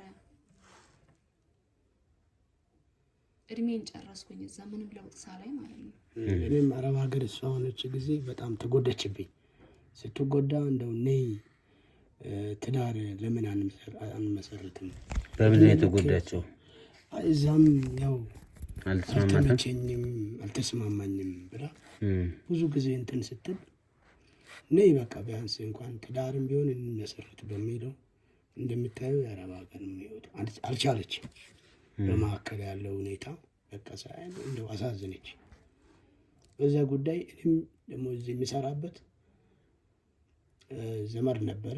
እድሜን ጨረስኩኝ እዛ ምንም ለውጥ ሳላይ ማለት ነው። እኔም አረብ ሀገር እሷ ሆነች ጊዜ በጣም ተጎዳችብኝ። ስትጎዳ እንደው ነይ ትዳር ለምን አንመሰርትም? በምን ነው የተጎዳቸው? እዛም ያው አልተመቸኝም አልተስማማኝም ብላ ብዙ ጊዜ እንትን ስትል ነይ በቃ ቢያንስ እንኳን ትዳርም ቢሆን እንመሰርት በሚለው እንደምታየው የአረብ ሀገር የሚወጡ አልቻለች። በመካከል ያለው ሁኔታ በቃ ሳይሆን እንደው አሳዘነች። በዛ ጉዳይ እኔም ደግሞ እዚህ የሚሰራበት ዘመድ ነበረ።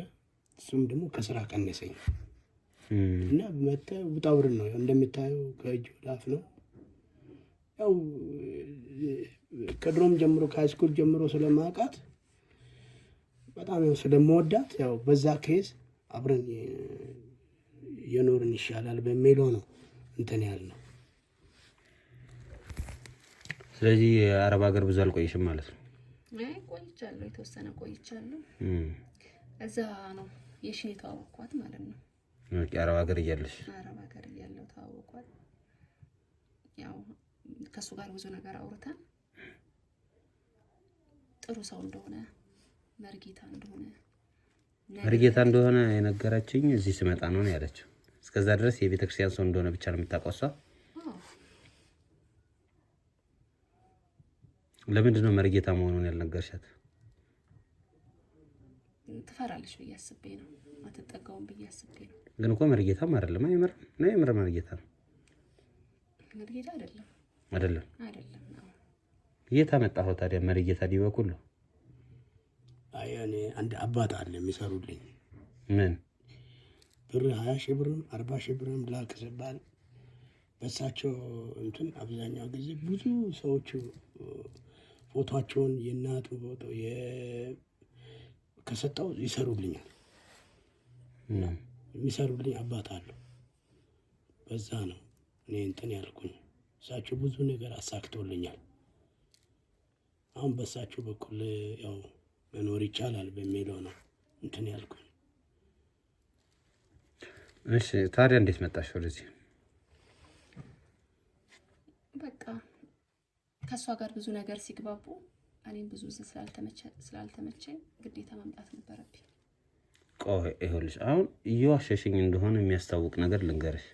እሱም ደግሞ ከስራ ቀነሰኝ እና ውጣ ውረድ ነው እንደምታየው፣ ከእጅ ወደ አፍ ነው። ያው ከድሮም ጀምሮ ከሃይስኩል ጀምሮ ስለማውቃት በጣም ያው ስለምወዳት ያው በዛ ኬዝ አብረን የኖርን ይሻላል በሚለው ነው እንትን ያልነው። ስለዚህ አረብ ሀገር ብዙ አልቆይሽም ማለት ነው? አይ ቆይቻለሁ፣ የተወሰነ ቆይቻለሁ። እዛ ነው የሺ ተዋወቅኳት ማለት ነው። ኦኬ። አረብ ሀገር እያለሽ? አረብ ሀገር እያለሁ ተዋወቅኳት። ያው ከሱ ጋር ብዙ ነገር አውርተን ጥሩ ሰው እንደሆነ መርጌታ እንደሆነ የነገረችኝ እዚህ ስመጣ ነው ያለችው። እስከዛ ድረስ የቤተክርስቲያን ሰው እንደሆነ ብቻ ነው የምታውቀው እሷ። ለምንድን ነው መርጌታ መሆኑን ያልነገርሻት? ትፈራለች ብዬ አስቤ ነው፣ አትጠጋውም ብዬ አስቤ ነው። ግን እኮ መርጌታም አይደለም። የምር መርጌታ ነው። መርጌታ አይደለም። የት አመጣኸው ታዲያ መርጌታ? ዲበኩል ነው። አይ እኔ አንድ አባት አለ የሚሰሩልኝ። ምን ብር 20 ሺህ ብርም 40 ሺህ ብርም ላክ ሲባል በሳቸው እንትን አብዛኛው ጊዜ ብዙ ሰዎች ፎቶአቸውን የእናቱ ፎቶ ከሰጠው ይሰሩልኛል። የሚሰሩልኝ አባት አሉ። በዛ ነው እኔ እንትን ያልኩኝ። እሳቸው ብዙ ነገር አሳክቶልኛል። አሁን በሳቸው በኩል ያው መኖር ይቻላል በሚለው ነው እንትን ያልኩኝ። እሺ ታዲያ እንዴት መጣሽ ወደዚህ? በቃ ከሷ ጋር ብዙ ነገር ሲግባቡ እኔም ብዙ ስላልተመቸኝ ግዴታ መምጣት ነበረብኝ። ቆይ ይኸውልሽ፣ አሁን እየዋሸሽኝ እንደሆነ የሚያስታውቅ ነገር ልንገርሽ።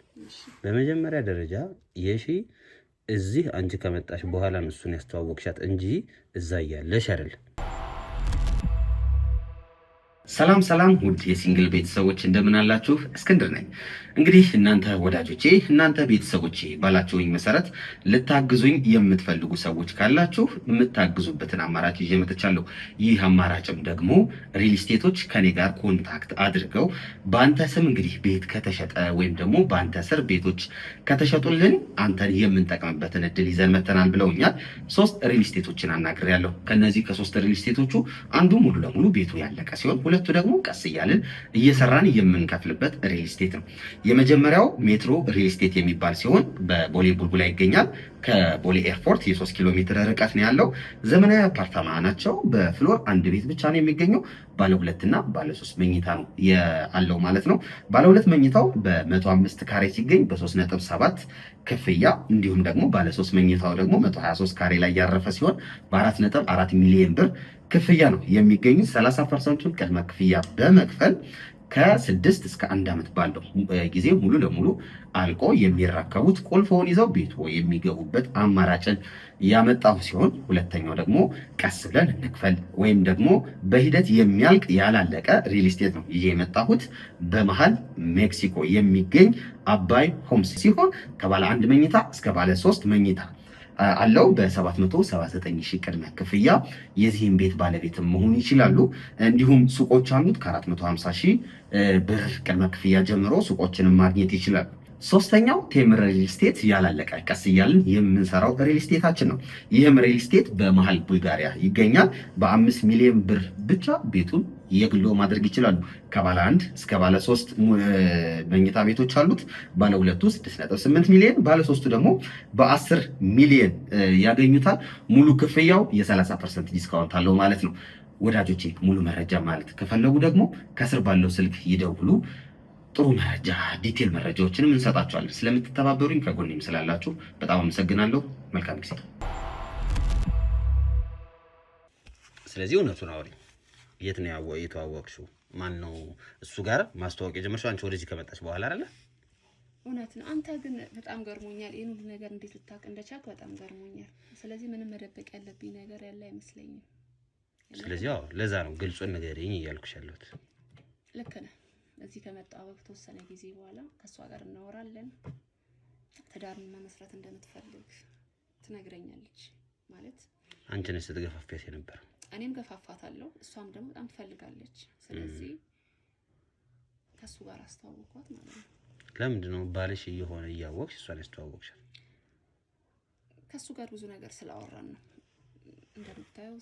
በመጀመሪያ ደረጃ የሺ እዚህ አንቺ ከመጣሽ በኋላ ነው እሱን ያስተዋወቅሻት እንጂ እዛ እያለሽ አይደለም። ሰላም ውድ የሲንግል ቤተሰቦች እንደምን አላችሁ? እስክንድር ነኝ። እንግዲህ እናንተ ወዳጆቼ፣ እናንተ ቤተሰቦቼ ባላችሁኝ መሰረት ልታግዙኝ የምትፈልጉ ሰዎች ካላችሁ የምታግዙበትን አማራጭ ይዤ መጥቻለሁ። ይህ አማራጭም ደግሞ ሪል ስቴቶች ከኔ ጋር ኮንታክት አድርገው በአንተ ስም እንግዲህ ቤት ከተሸጠ ወይም ደግሞ በአንተ ስር ቤቶች ከተሸጡልን አንተን የምንጠቅምበትን እድል ይዘን መተናል ብለውኛል። 3 ሪል ስቴቶችን አናግሬያለሁ። ከነዚህ ከ3 ሪል ስቴቶቹ አንዱ ሙሉ ለሙሉ ቤቱ ያለቀ ሲሆን ሁለቱ ደግሞ ቀስ እያልን እየሰራን የምንከፍልበት ሪል ስቴት ነው። የመጀመሪያው ሜትሮ ሪል ስቴት የሚባል ሲሆን በቦሌ ቡልቡላ ይገኛል። ከቦሌ ኤርፖርት የ3 ኪሎ ሜትር ርቀት ነው ያለው። ዘመናዊ አፓርታማ ናቸው። በፍሎር 1 ቤት ብቻ ነው የሚገኘው። ባለ 2 እና ባለ 3 መኝታ ነው ያለው ማለት ነው። ባለ 2 መኝታው በ105 ካሬ ሲገኝ በ3.7 ክፍያ፣ እንዲሁም ደግሞ ባለ 3 መኝታው ደግሞ 123 ካሬ ላይ ያረፈ ሲሆን በ4.4 ሚሊዮን ብር ክፍያ ነው የሚገኙት። 30% ቅድመ ክፍያ በመክፈል ከ6 እስከ 1 ዓመት ባለው ጊዜ ሙሉ ለሙሉ አልቆ የሚረከቡት ቁልፉን ይዘው ቤቱ የሚገቡበት አማራጭን ያመጣው ሲሆን ሁለተኛው ደግሞ ቀስ ብለን እንክፈል ወይም ደግሞ በሂደት የሚያልቅ ያላለቀ ሪል ስቴት ነው ይዤ የመጣሁት። በመሃል ሜክሲኮ የሚገኝ አባይ ሆምስ ሲሆን ከባለ 1 መኝታ እስከ ባለ 3 መኝታ አለው። በ779 ሺህ ቅድመ ክፍያ የዚህን ቤት ባለቤት መሆን ይችላሉ። እንዲሁም ሱቆች አሉት። ከ450 ሺህ ብር ቅድመ ክፍያ ጀምሮ ሱቆችንም ማግኘት ይችላሉ። ሶስተኛው ቴምር ሪል ስቴት ያላለቀ ቀስ እያልን የምንሰራው ሪል ስቴታችን ነው። ይህም ሪል ስቴት በመሃል ቡልጋሪያ ይገኛል። በ5 ሚሊዮን ብር ብቻ ቤቱን የግሎ ማድረግ ይችላሉ። ከባለ 1 እስከ ባለ 3 መኝታ ቤቶች አሉት። ባለ 2ቱ 6.8 ሚሊዮን፣ ባለ 3ቱ ደግሞ በ10 ሚሊዮን ያገኙታል። ሙሉ ክፍያው የ30% ዲስካውንት አለው ማለት ነው። ወዳጆቼ ሙሉ መረጃ ማለት ከፈለጉ ደግሞ ከስር ባለው ስልክ ይደውሉ። ጥሩ መረጃ ዲቴል መረጃዎችንም እንሰጣቸዋለን። ስለምትተባበሩኝ ከጎኔም ስላላችሁ በጣም አመሰግናለሁ። መልካም ጊዜ። ስለዚህ እውነቱን አውሪ። የት ነው የተዋወቅሽው? ማን ነው እሱ ጋር ማስተዋወቅ የጀመርሽው? አንቺ ወደዚህ ከመጣች በኋላ አይደለ? እውነት ነው። አንተ ግን በጣም ገርሞኛል። ይሄን ሁሉ ነገር እንዴት ልታውቅ እንደቻልክ በጣም ገርሞኛል። ስለዚህ ምንም መደበቅ ያለብኝ ነገር ያለ አይመስለኝም። ስለዚህ ለዛ ነው ግልጹን ንገሪኝ እያልኩሽ ያለሁት። ልክ ነህ። እዚህ ከመጣሁ በተወሰነ ጊዜ በኋላ ከሷ ጋር እናወራለን። ትዳርን መመስረት እንደምትፈልግ ትነግረኛለች። ማለት አንቺ ነሽ ስትገፋፊያት የነበረው? እኔም ገፋፋታለሁ፣ እሷም ደግሞ በጣም ትፈልጋለች። ስለዚህ ከሱ ጋር አስተዋወቅኳት ማለት ነው። ለምንድን ነው ባልሽ እየሆነ እያወቅሽ እሷን ያስተዋወቅሻል? ከሱ ጋር ብዙ ነገር ስላወራን ነው። እንደምታየው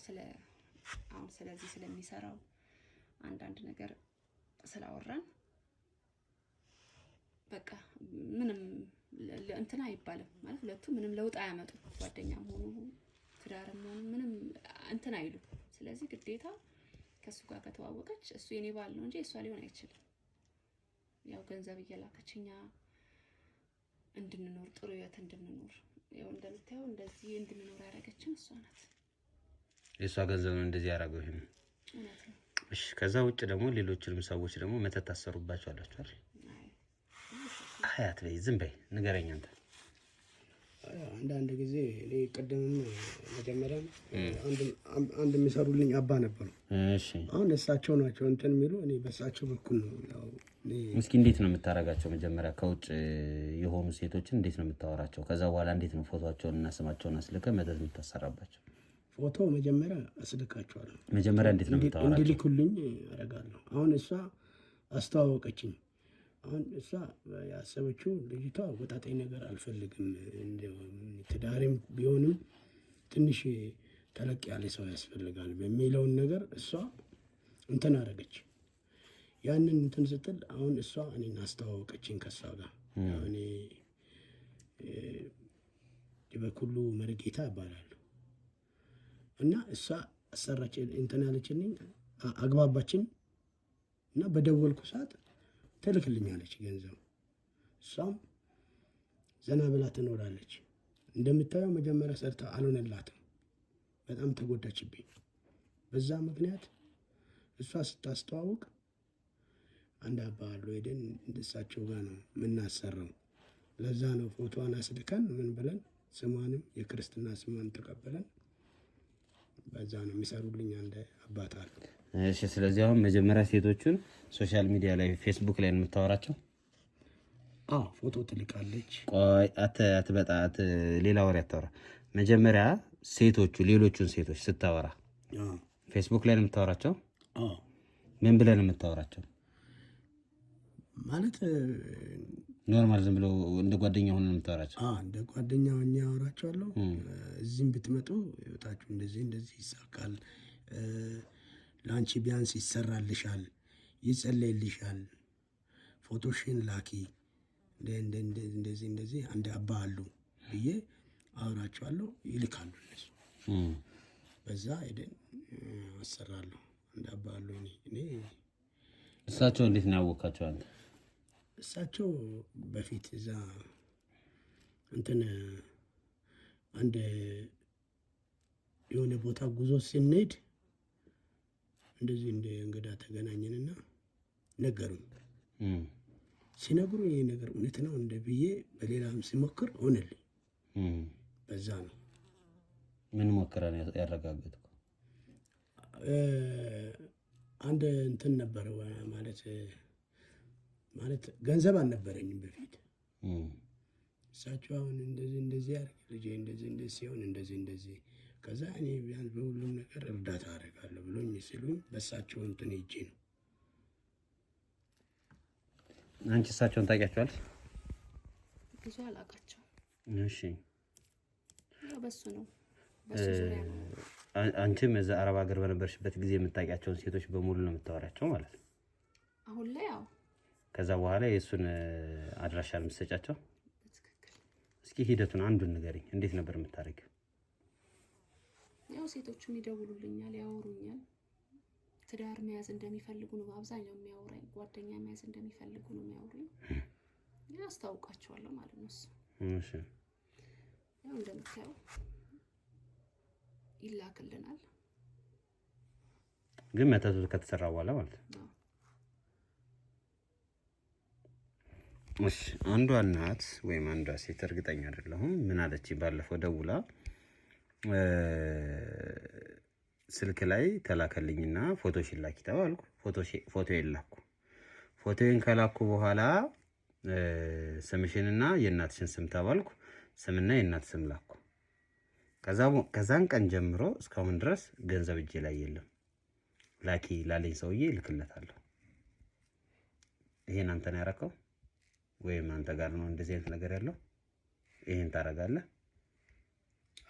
አሁን ስለዚህ ስለሚሰራው አንዳንድ ነገር ስላወራን በቃ ምንም እንትና አይባልም ማለት ሁለቱ ምንም ለውጥ አያመጡም። ጓደኛም ሆኑ ትዳርም ሆኑ ምንም እንትና አይሉ። ስለዚህ ግዴታ ከሱ ጋር ከተዋወቀች እሱ የኔ ባል ነው እንጂ እሷ ሊሆን አይችልም። ያው ገንዘብ እየላከችኛ እንድንኖር ጥሩ ህይወት እንድንኖር ያው እንደምታየው እንደዚህ እንድንኖር ያደረገችን እሷ ናት። የሷ ገንዘብ ነው እንደዚህ ያደረገው ይሄን። እውነት ነው። እሺ ከዛ ውጭ ደግሞ ሌሎችንም ሰዎች ደግሞ መተት ታሰሩባቸው አላችሁ አይደል? አያት በይ ዝም በይ ንገረኝ አንተ። አንዳንድ ጊዜ እኔ ቅድምም መጀመሪያም አንድ የሚሰሩልኝ አባ ነበሩ። እሺ አሁን እሳቸው ናቸው እንትን የሚሉ እኔ በእሳቸው በኩል ነው ያው እስኪ እንዴት ነው የምታረጋቸው? መጀመሪያ ከውጭ የሆኑ ሴቶችን እንዴት ነው የምታወራቸው? ከዛ በኋላ እንዴት ነው ፎቶአቸውን እና ስማቸውን አስልከ መተት የምታሰራባቸው? ፎቶ መጀመሪያ አስልካቸዋለሁ። መጀመሪያ እንዴት ነው የምታወራቸው? እንዲልኩልኝ አደርጋለሁ። አሁን እሷ አስተዋወቀችኝ። አሁን እሷ ያሰበችው ልጅቷ ወጣጣኝ ነገር አልፈልግም፣ ትዳሬም ቢሆንም ትንሽ ተለቅ ያለ ሰው ያስፈልጋል በሚለውን ነገር እሷ እንትን አደረገች። ያንን እንትን ስትል አሁን እሷ እኔን አስተዋወቀችኝ ከሷ ጋር። እኔ በኩሉ መርጌታ ይባላል እና እሷ አሰራች እንትን ያለችልኝ አግባባችን እና በደወልኩ ሰዓት ትልክልኛለች ገንዘብ። እሷም ዘና ብላ ትኖራለች። እንደምታየው መጀመሪያ ሰርታ አልሆነላትም፣ በጣም ተጎዳችብኝ። በዛ ምክንያት እሷ ስታስተዋውቅ አንድ አባ አሉ ሄደን እሳቸው ጋር ነው የምናሰራው። ለዛ ነው ፎቶዋን አስልከን ምን ብለን ስሟንም የክርስትና ስሟን ተቀበለን በዛ ነው የሚሰሩልኝ አንድ አባት አሉ። እሺ ስለዚህ አሁን መጀመሪያ ሴቶቹን ሶሻል ሚዲያ ላይ ፌስቡክ ላይ ነው የምታወራቸው? ፎቶ ትልካለች። ቆይ አትበጣት ሌላ ወሬ አታወራ። መጀመሪያ ሴቶቹ ሌሎቹን ሴቶች ስታወራ ፌስቡክ ላይ ነው የምታወራቸው? ምን ብለን ነው የምታወራቸው? ማለት ኖርማል ዝም ብሎ እንደ ጓደኛ ሆነ ነው የምታወራቸው? እንደ ጓደኛ ሆኜ አወራቸዋለሁ። እዚህም ብትመጡ ህይወታችሁ እንደዚህ ይሳካል፣ ለአንቺ ቢያንስ ይሰራልሻል፣ ይጸለይልሻል፣ ፎቶሽን ላኪ፣ እንደዚህ አንድ አባ አሉ ብዬ አወራቸዋለሁ። ይልካሉ እነሱ። በዛ ሄደን አሰራለሁ። አንድ አባ አሉ። እኔ እሳቸው እንዴት ነው ያወቃቸው አንተ? እሳቸው በፊት እዛ እንትን አንድ የሆነ ቦታ ጉዞ ስንሄድ እንደዚህ እንደ እንግዳ ተገናኘንና ነገሩኝ። ሲነግሩ ይሄ ነገር እውነት ነው እንደ ብዬ በሌላም ሲሞክር ሆነልኝ። በዛ ነው። ምን ሞክረ ነው ያረጋገጥኩ? አንድ እንትን ነበረ ማለት ገንዘብ አልነበረኝም በፊት። እሳቸው አሁን እንደዚህ ያደርግ ልጄ እንደዚህ ሲሆን እንደዚህ ከዛ እኔ ቢያንስ በሁሉም ነገር እርዳታ አደርጋለሁ ብሎኝ ሲሉኝ በእሳቸው እንትን ሄጄ ነው። አንቺ እሳቸውን ታውቂያቸዋለሽ? ብዙ አላውቃቸውም። እሺ ያው በሱ ነው በሱ ዙሪያ ነው። አንቺም እዛ አረብ ሀገር በነበርሽበት ጊዜ የምታውቂያቸውን ሴቶች በሙሉ ነው የምታወራቸው ማለት ነው? አሁን ላይ ያው። ከዛ በኋላ የእሱን አድራሻ የምትሰጫቸው? እስኪ ሂደቱን አንዱን ንገሪኝ። እንዴት ነበር የምታደርጊው? ያው ሴቶቹም ይደውሉልኛል፣ ያወሩኛል። ትዳር መያዝ እንደሚፈልጉ ነው አብዛኛው የሚያወራኝ። ጓደኛ መያዝ እንደሚፈልጉ ነው የሚያወሩኝ። ያስታውቃቸዋለሁ ማለት ነው። እሺ ያው እንደምታየው ይላክልናል። ግን መተቱ ከተሰራ በኋላ ማለት ነው። እሺ አንዷ እናት ወይም አንዷ ሴት እርግጠኛ አይደለሁም ምን አለች ባለፈው ደውላ ስልክ ላይ ተላከልኝና ፎቶሽን ላኪ ተባልኩ። ፎቶዬን ላኩ። ፎቶዬን ከላኩ በኋላ ስምሽንና የእናትሽን ስም ተባልኩ። ስምና የእናት ስም ላኩ። ከዛን ቀን ጀምሮ እስካሁን ድረስ ገንዘብ እጄ ላይ የለም። ላኪ ላለኝ ሰውዬ እልክለታለሁ። ይሄን አንተ ነው ያደረከው ወይም አንተ ጋር ነው እንደዚህ አይነት ነገር ያለው? ይሄን ታረጋለህ?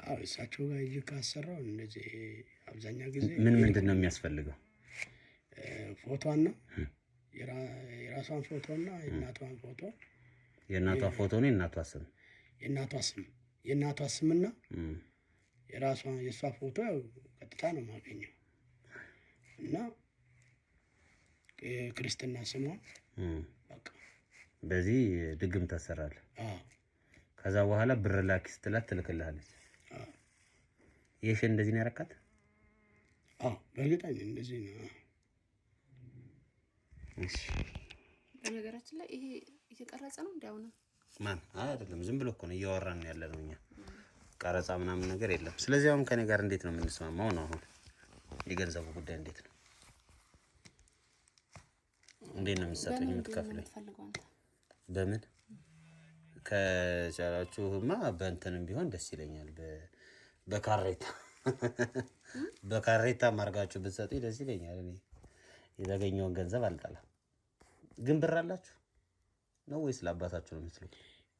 አዎ እሳቸው ጋር እጅ ካሰራው እንደዚህ አብዛኛው ጊዜ ምንድን ነው የሚያስፈልገው? ፎቶና የራሷን ፎቶና የእናቷን ፎቶ። የእናቷ ፎቶ ነው የእናቷ ስምና የእሷ ፎቶ ቀጥታ ነው የማገኘው እና ክርስትና ስሟን በቃ በዚህ ድግም ታሰራለህ። ከዛ በኋላ ብር ላኪ ስትላት ትልክልሃለች። ይሄ እንደዚህ ነው ያረካት? በእርግጠኝ እንደዚህ ነው። እሺ በነገራችን ላይ ይሄ እየቀረጸ ነው እንዳው ነው ማን አይደለም፣ ዝም ብሎ እኮ ነው እያወራን ያለነው እኛ። ቀረጻ ምናምን ነገር የለም። ስለዚህ አሁን ከኔ ጋር እንዴት ነው የምንስማማው ነው? አሁን የገንዘቡ ጉዳይ እንዴት ነው? እንዴት ነው የምትሰጡኝ የምትከፍለኝ? በምን ከቻላችሁማ በእንትንም ቢሆን ደስ ይለኛል። በካሬታ ማርጋችሁ ብትሰጡኝ ደስ ይለኛል። እኔ የተገኘውን ገንዘብ አልጠላም። ግን ብር አላችሁ ነው ወይስ ለአባታችሁ ነው የምትሉት?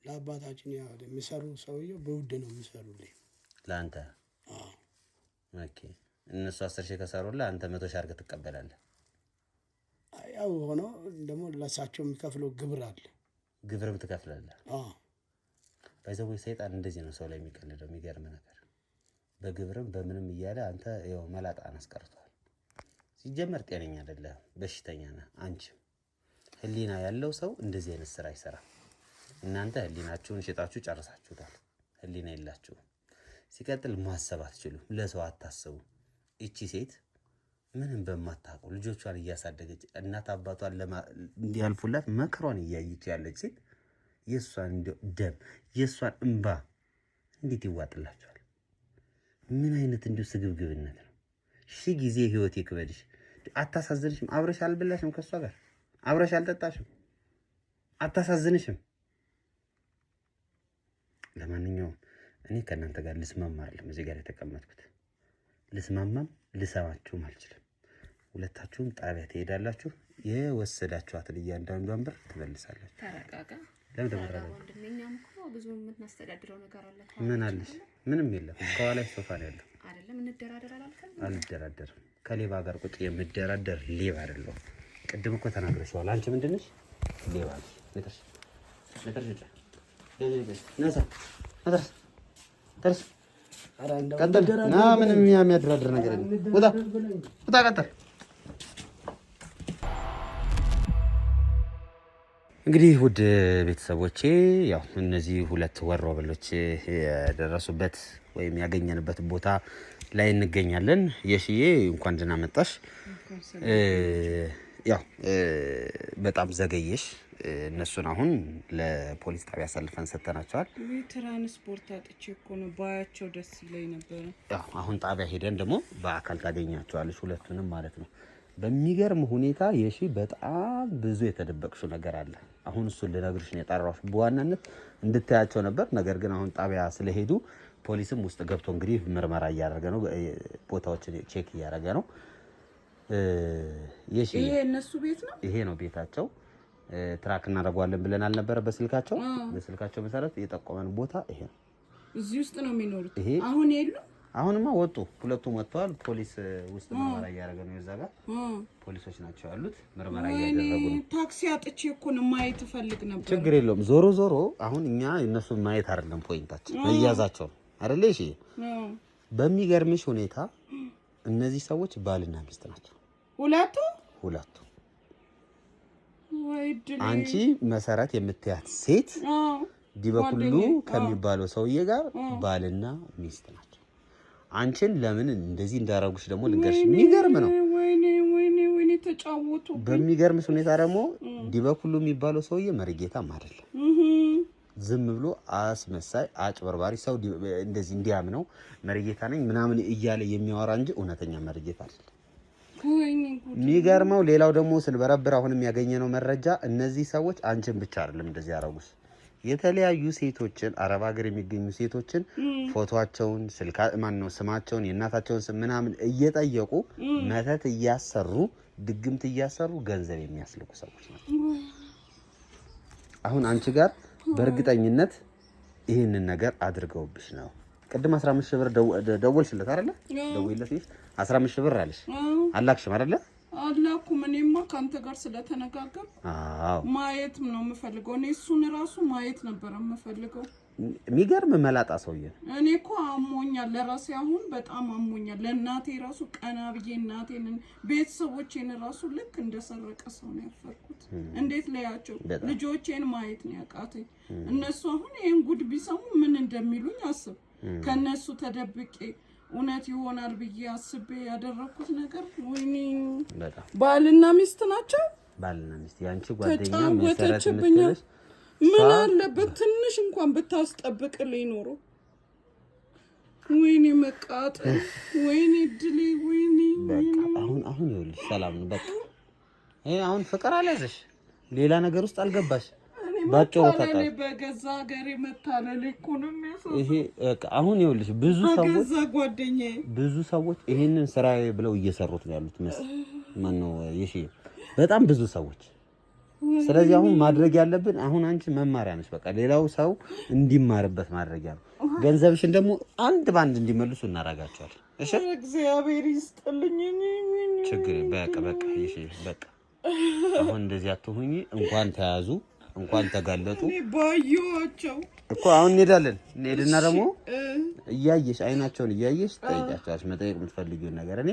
ለአባታችን ያው የሚሰሩ ሰውዬው በውድ ነው የሚሰሩልኝ ለአንተ። ኦኬ እነሱ 10 ሺህ ከሰሩልህ አንተ 100 ሺህ አድርገህ ትቀበላለህ። ያው ሆኖ ደግሞ ለሳቸው የሚከፍለው ግብር አለ። ግብርም ትከፍላለህ? ባይዘው ሰይጣን እንደዚህ ነው ሰው ላይ የሚቀልደው። የሚገርም ነገር በግብርም በምንም እያለ አንተ ያው መላጣን አስቀርቷል። ሲጀመር ጤነኛ አይደለም፣ በሽተኛ ነህ አንቺም። ህሊና ያለው ሰው እንደዚህ አይነት ስራ አይሰራም። እናንተ ህሊናችሁን ሽጣችሁ ጨርሳችሁታል። ህሊና የላችሁም። ሲቀጥል ማሰብ አትችሉም፣ ለሰው አታስቡ። እቺ ሴት ምንም በማታውቀው ልጆቿን እያሳደገች እናት አባቷን እንዲያልፉላት መከሯን እያየች ያለች ሴት የሷን ደም የሷን እንባ እንዴት ይዋጥላችኋል? ምን አይነት እንደው ስግብግብነት ነው? ሺህ ጊዜ ህይወት ይክበድሽ። አታሳዝንሽም? አብረሽ አልበላሽም? ከሷ ጋር አብረሽ አልጠጣሽም? አታሳዝንሽም? ለማንኛውም እኔ ከእናንተ ጋር ልስማማ አይደለም እዚህ ጋር የተቀመጥኩት። ልስማማም ልሰማችሁም አልችልም። ሁለታችሁም ጣቢያ ትሄዳላችሁ። የወሰዳችኋትን እያንዳንዷን ብር ትመልሳላችሁ። ተረጋጋ። ለምን ተመረረ? ወንድሜኛም እኮ ብዙ የምናስተዳድረው ነገር አለ። ምን አለሽ? ምንም የለም። ከኋላሽ ሶፋ ነው ያለው። አይደለም እንደራደር አላልከም? አልደራደርም። ከሌባ ጋር ቁጭ የምደራደር ሌባ አይደለሁም። ቅድም እኮ ተናግረሽዋል። አንቺ ምንድን ነሽ? ሌባ ነሽ። ነጥርሽ ቀጥል። ና ምንም የሚያደራድር ነገር የለም። ውጣ ቀጥል። እንግዲህ ውድ ቤተሰቦቼ ያው እነዚህ ሁለት ወሮበሎች የደረሱበት ወይም ያገኘንበት ቦታ ላይ እንገኛለን። የሽዬ እንኳን ደህና መጣሽ። ያው በጣም ዘገየሽ። እነሱን አሁን ለፖሊስ ጣቢያ አሳልፈን ሰጥተናቸዋል። ትራንስፖርት አጥቼ እኮ ነው ባያቸው ደስ ይለኝ ነበር። ያው አሁን ጣቢያ ሄደን ደግሞ በአካል ታገኛቸዋለሽ ሁለቱንም ማለት ነው። በሚገርም ሁኔታ የሺ በጣም ብዙ የተደበቅሽው ነገር አለ። አሁን እሱን ልነግርሽ ነው የጠራሁሽ። በዋናነት እንድታያቸው ነበር። ነገር ግን አሁን ጣቢያ ስለሄዱ ፖሊስም ውስጥ ገብቶ እንግዲህ ምርመራ እያደረገ ነው፣ ቦታዎችን ቼክ እያደረገ ነው። ይሄ እነሱ ቤት ነው። ይሄ ነው ቤታቸው። ትራክ እናደርገዋለን ብለን አልነበረ? በስልካቸው መሰረት የጠቆመን ቦታ ይሄ ነው። እዚህ ውስጥ ነው የሚኖሩት። አሁን የሉ። አሁንማ ወጡ፣ ሁለቱም ወጥተዋል። ፖሊስ ውስጥ ምርመራ እያደረገ ነው። የዛ ጋር ፖሊሶች ናቸው ያሉት፣ ምርመራ እያደረጉ ነው። ታክሲ አጥቼ እኮ ነው ማየት ፈልግ ነበር። ችግር የለውም። ዞሮ ዞሮ አሁን እኛ እነሱን ማየት አይደለም ፖይንታችን፣ መያዛቸው አይደለ? እሺ። በሚገርምሽ ሁኔታ እነዚህ ሰዎች ባልና ሚስት ናቸው ሁለቱ። አንቺ መሰረት የምትያት ሴት ዲበኩሉ ከሚባለው ሰውዬ ጋር ባልና ሚስት ናቸው። አንቺን ለምን እንደዚህ እንዳረጉሽ ደግሞ ልንገርሽ። የሚገርም ነው። ወይኔ ተጫወቱ። በሚገርምሽ ሁኔታ ደግሞ ዲበኩሉ የሚባለው ሰውዬ መርጌታም አይደለም። ዝም ብሎ አስመሳይ አጭበርባሪ ሰው እንደዚህ እንዲያምነው መርጌታ ነኝ ምናምን እያለ የሚያወራ እንጂ እውነተኛ መርጌታ አይደለም። የሚገርመው ሌላው ደግሞ ስንበረብር አሁንም ያገኘነው መረጃ እነዚህ ሰዎች አንቺን ብቻ አይደለም እንደዚህ ያረጉሽ፣ የተለያዩ ሴቶችን አረብ ሀገር የሚገኙ ሴቶችን ፎቶአቸውን፣ ስማቸውን፣ የእናታቸውን ስም ምናምን እየጠየቁ መተት እያሰሩ ድግምት እያሰሩ ገንዘብ የሚያስልኩ ሰዎች ናቸው። አሁን አንቺ ጋር በእርግጠኝነት ይህንን ነገር አድርገውብሽ ነው። ቅድም 15 ሺህ ብር ደወልሽለት አይደለ? ደውይለት 15 ሺህ ብር አለሽ። አላክሽም አይደለ? አላኩም። እኔማ ካንተ ጋር ስለተነጋገር ማየት ነው የምፈልገው። እኔ እሱን ራሱ ማየት ነበር የምፈልገው። የሚገርም መላጣ ሰውዬ። እኔ እኮ አሞኛል፣ ለራሴ አሁን በጣም አሞኛል። ለእናቴ ራሱ ቀና ብዬ እናቴን ቤተሰቦቼን ራሱ ልክ እንደሰረቀ ሰው ነው ያፈርኩት። እንዴት ለያቸው? ልጆቼን ማየት ነው ያቃተኝ። እነሱ አሁን ይሄን ጉድ ቢሰሙ ምን እንደሚሉኝ አስብ። ከነሱ ተደብቄ እውነት ይሆናል ብዬ አስቤ ያደረኩት ነገር ወይኔ። ባልና ሚስት ናቸው። ባልና ሚስት ያንቺ ጓደኛ መሰረት የምትልሽ ምን አለበት ትንሽ እንኳን ብታስጠብቅልኝ ኖሮ። ወይኔ መቃጠል፣ ወይኔ ድሌ፣ ወይኔ። አሁን ይኸውልሽ ሰላም ነው በቃ። ይሄ አሁን ፍቅር አልያዘሽ፣ ሌላ ነገር ውስጥ አልገባሽ። ባጭሩ ተጣጣ በገዛ ሀገሬ መታለል እኮ ነው የሚያሳዝነው። ይሄ በቃ አሁን ይኸውልሽ ብዙ ሰዎች ይሄንን ስራዬ ብለው እየሰሩት ነው ያሉት። ማነው ይሄ በጣም ብዙ ሰዎች። ስለዚህ አሁን ማድረግ ያለብን አሁን አንቺ መማሪያ ነሽ። በቃ ሌላው ሰው እንዲማርበት ማድረጊያ ነው። ገንዘብሽን ደግሞ አንድ ባንድ እንዲመልሱ እናረጋቸዋለን። እሺ እግዚአብሔር ይስጥልኝ። ችግር በቃ ይሄ በቃ አሁን እንደዚህ አትሁኚ። እንኳን ተያዙ እንኳን ተጋለጡ ባዩዋቸው እኮ አሁን እንሄድና ደግሞ እያየሽ አይናቸውን እያየሽ ጠይቂያቸዋለሽ መጠየቅ የምትፈልጊውን ነገር። እኔ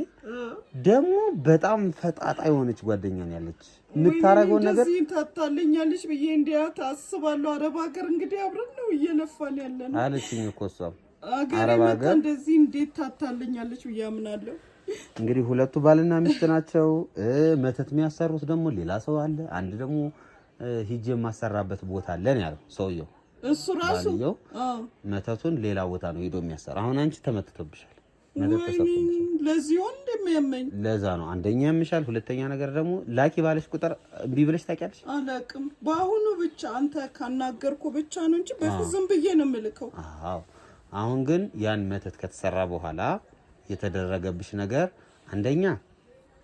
ደግሞ በጣም ፈጣጣ የሆነች ጓደኛ ነው ያለች። የምታረገውን ነገር እዚህ ታታለኛለሽ ብዬ እንዲያ ታስባለሁ። አረብ ሀገር እንግዲህ አብረን ነው እየለፋን ያለነው አለችኝ እኮ እሷም። አረብ ሀገር እንደዚህ እንዴት ታታለኛለች ብዬ አምናለሁ። እንግዲህ ሁለቱ ባልና ሚስት ናቸው። መተት የሚያሰሩት ደግሞ ሌላ ሰው አለ። አንድ ደግሞ ሂጅ የማሰራበት ቦታ አለን ያለው ሰውየው። እሱ ራሱ መተቱን ሌላ ቦታ ነው ሄዶ የሚያሰራ። አሁን አንቺ ተመትቶብሻል፣ መተት ተሰጥቶብሻል። ለዚህ እንደሚያመኝ ለዛ ነው። አንደኛ ያምሻል፣ ሁለተኛ ነገር ደግሞ ላኪ ባለሽ ቁጥር እምቢ ብለሽ ታውቂያለሽ? አላውቅም። በአሁኑ ብቻ አንተ ካናገርኩ ብቻ ነው እንጂ በፊት ዝም ብዬ ነው የምልከው። አዎ። አሁን ግን ያን መተት ከተሰራ በኋላ የተደረገብሽ ነገር አንደኛ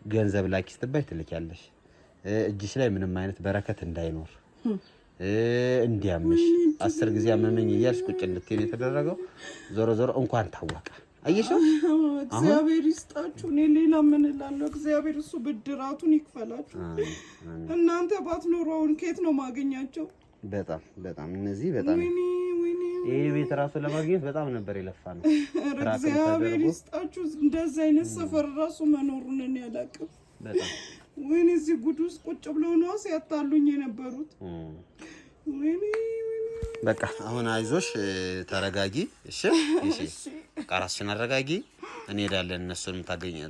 ገንዘብ ላኪ ስትባይ ትልኪያለሽ። እጅሽ ላይ ምንም አይነት በረከት እንዳይኖር እንዲያምሽ 10 ጊዜ አመመኝ እያልሽ ቁጭ እንድትይ የተደረገው። ዞሮ ዞሮ እንኳን ታወቀ። አየሽው? እግዚአብሔር ይስጣችሁ። እኔ ሌላ ምን እላለሁ? እግዚአብሔር እሱ ብድራቱን ይክፈላችሁ። እናንተ ባትኖሩን ከየት ነው ማገኛቸው? በጣም እነዚህ በጣም ይሄ ቤት ራሱ ለማግኘት በጣም ነበር የለፋነው። እግዚአብሔር ይስጣችሁ። እንደዚህ አይነት ሰፈር ራሱ መኖሩን እኔ አላውቅም። በጣም ወይኔ እዚህ ጉድ ውስጥ ቁጭ ብለው ነው ሲያታሉኝ የነበሩት። ወይኔ በቃ አሁን አይዞሽ ተረጋጊ እሺ ራስሽን አረጋጊ እንሄዳለን እነሱንም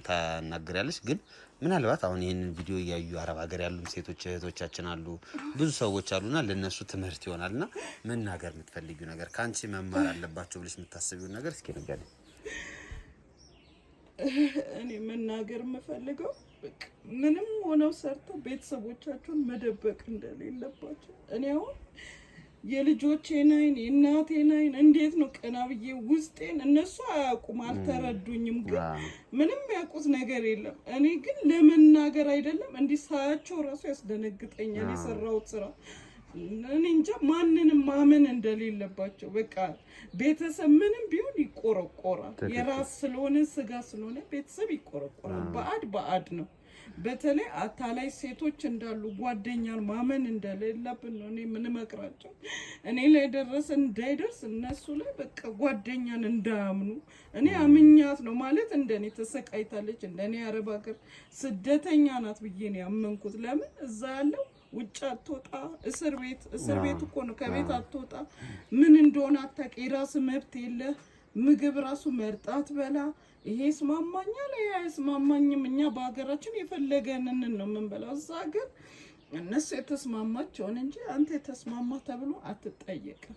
ታናግሪያለሽ ግን ምናልባት አሁን ይሄንን ቪዲዮ ያዩ አረብ ሀገር ያሉ ሴቶች እህቶቻችን አሉ ብዙ ሰዎች አሉና ለነሱ ትምህርት ይሆናልና መናገር የምትፈልጊው ነገር ካንቺ መማር አለባቸው ብለሽ የምታስቢው ነገር እስኪ ንገሪኝ እኔ መናገር የምፈልገው ምንም ሆነው ሰርተው ቤተሰቦቻቸውን መደበቅ እንደሌለባቸው እኔ አሁን የልጆቼን አይን የእናቴን አይን እንዴት ነው ቀና ብዬ ውስጤን እነሱ አያውቁም አልተረዱኝም ግን ምንም ያውቁት ነገር የለም እኔ ግን ለመናገር አይደለም እንዲህ ሳያቸው ራሱ ያስደነግጠኛል የሰራሁት ስራ እኔ እንጃ ማንንም ማመን እንደሌለባቸው በቃ ቤተሰብ ምንም ቢሆን ይቆረቆራል የራስ ስለሆነ ስጋ ስለሆነ ቤተሰብ ይቆረቆራል ባዕድ ነው በተለይ አታላይ ሴቶች እንዳሉ ጓደኛን ማመን እንደሌለብን ነው እኔ ምን መክራቸው እኔ ላይ ደረሰ እንዳይደርስ እነሱ ላይ በቃ ጓደኛን እንዳያምኑ እኔ አምኛት ነው ማለት እንደኔ ተሰቃይታለች እንደኔ አረብ ሀገር ስደተኛ ናት ብዬ ነው ያመንኩት ለምን እዛ ያለው ውጭ አትወጣ እስር ቤት እኮ ነው ከቤት አትወጣ ምን እንደሆነ አታውቂ የራስ መብት የለ ምግብ ራሱ መርጣት በላ ይሄ ስማማኛል ይሄ ስማማኝም እኛ በአገራችን የፈለገንን ነው የምንበላው እዛ ግን እነሱ የተስማማቸውን እንጂ አንተ የተስማማ ተብሎ አትጠየቅም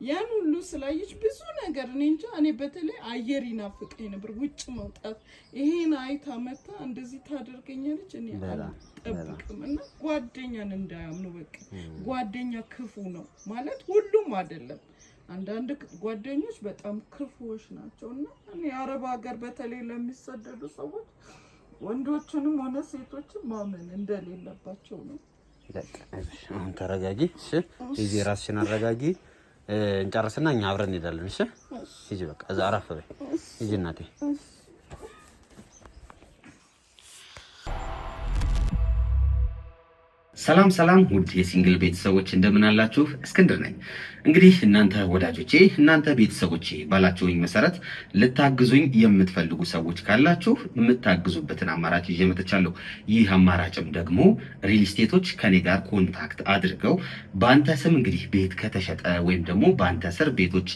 ያን ሁሉ ስላየች ብዙ ነገር እኔ እንጃ እኔ በተለይ አየር ይናፍቀኝ ነበር ውጭ መውጣት ይሄን አይታ መታ እንደዚህ ታደርገኛለች እኔ አልጠብቅም እና ጓደኛን እንዳያምኑ በቃ ጓደኛ ክፉ ነው ማለት ሁሉም አይደለም አንዳንድ ጓደኞች በጣም ክፉዎች ናቸውና እኔ አረብ ሀገር በተለይ ለሚሰደዱ ሰዎች ወንዶችንም ሆነ ሴቶችን ማመን እንደሌለባቸው ነው አሁን ተረጋጊ እሺ እዚህ ራስሽን አረጋጊ እንጨርስና እኛ አብረን እንሄዳለን እሺ እዚህ በቃ እዛ አረፍ በይ እዚህ እናቴ ሰላም ውድ የሲንግል ቤተሰቦች እንደምን አላችሁ እስክንድር ነኝ እንግዲህ እናንተ ወዳጆቼ እናንተ ቤተሰቦቼ ባላችሁኝ መሰረት ልታግዙኝ የምትፈልጉ ሰዎች ካላችሁ የምታግዙበትን አማራጭ ይዤ መጥቻለሁ ይህ አማራጭም ደግሞ ሪል ስቴቶች ከኔ ጋር ኮንታክት አድርገው ባንተ ስም እንግዲህ ቤት ከተሸጠ ወይም ደግሞ ባንተ ስር ቤቶች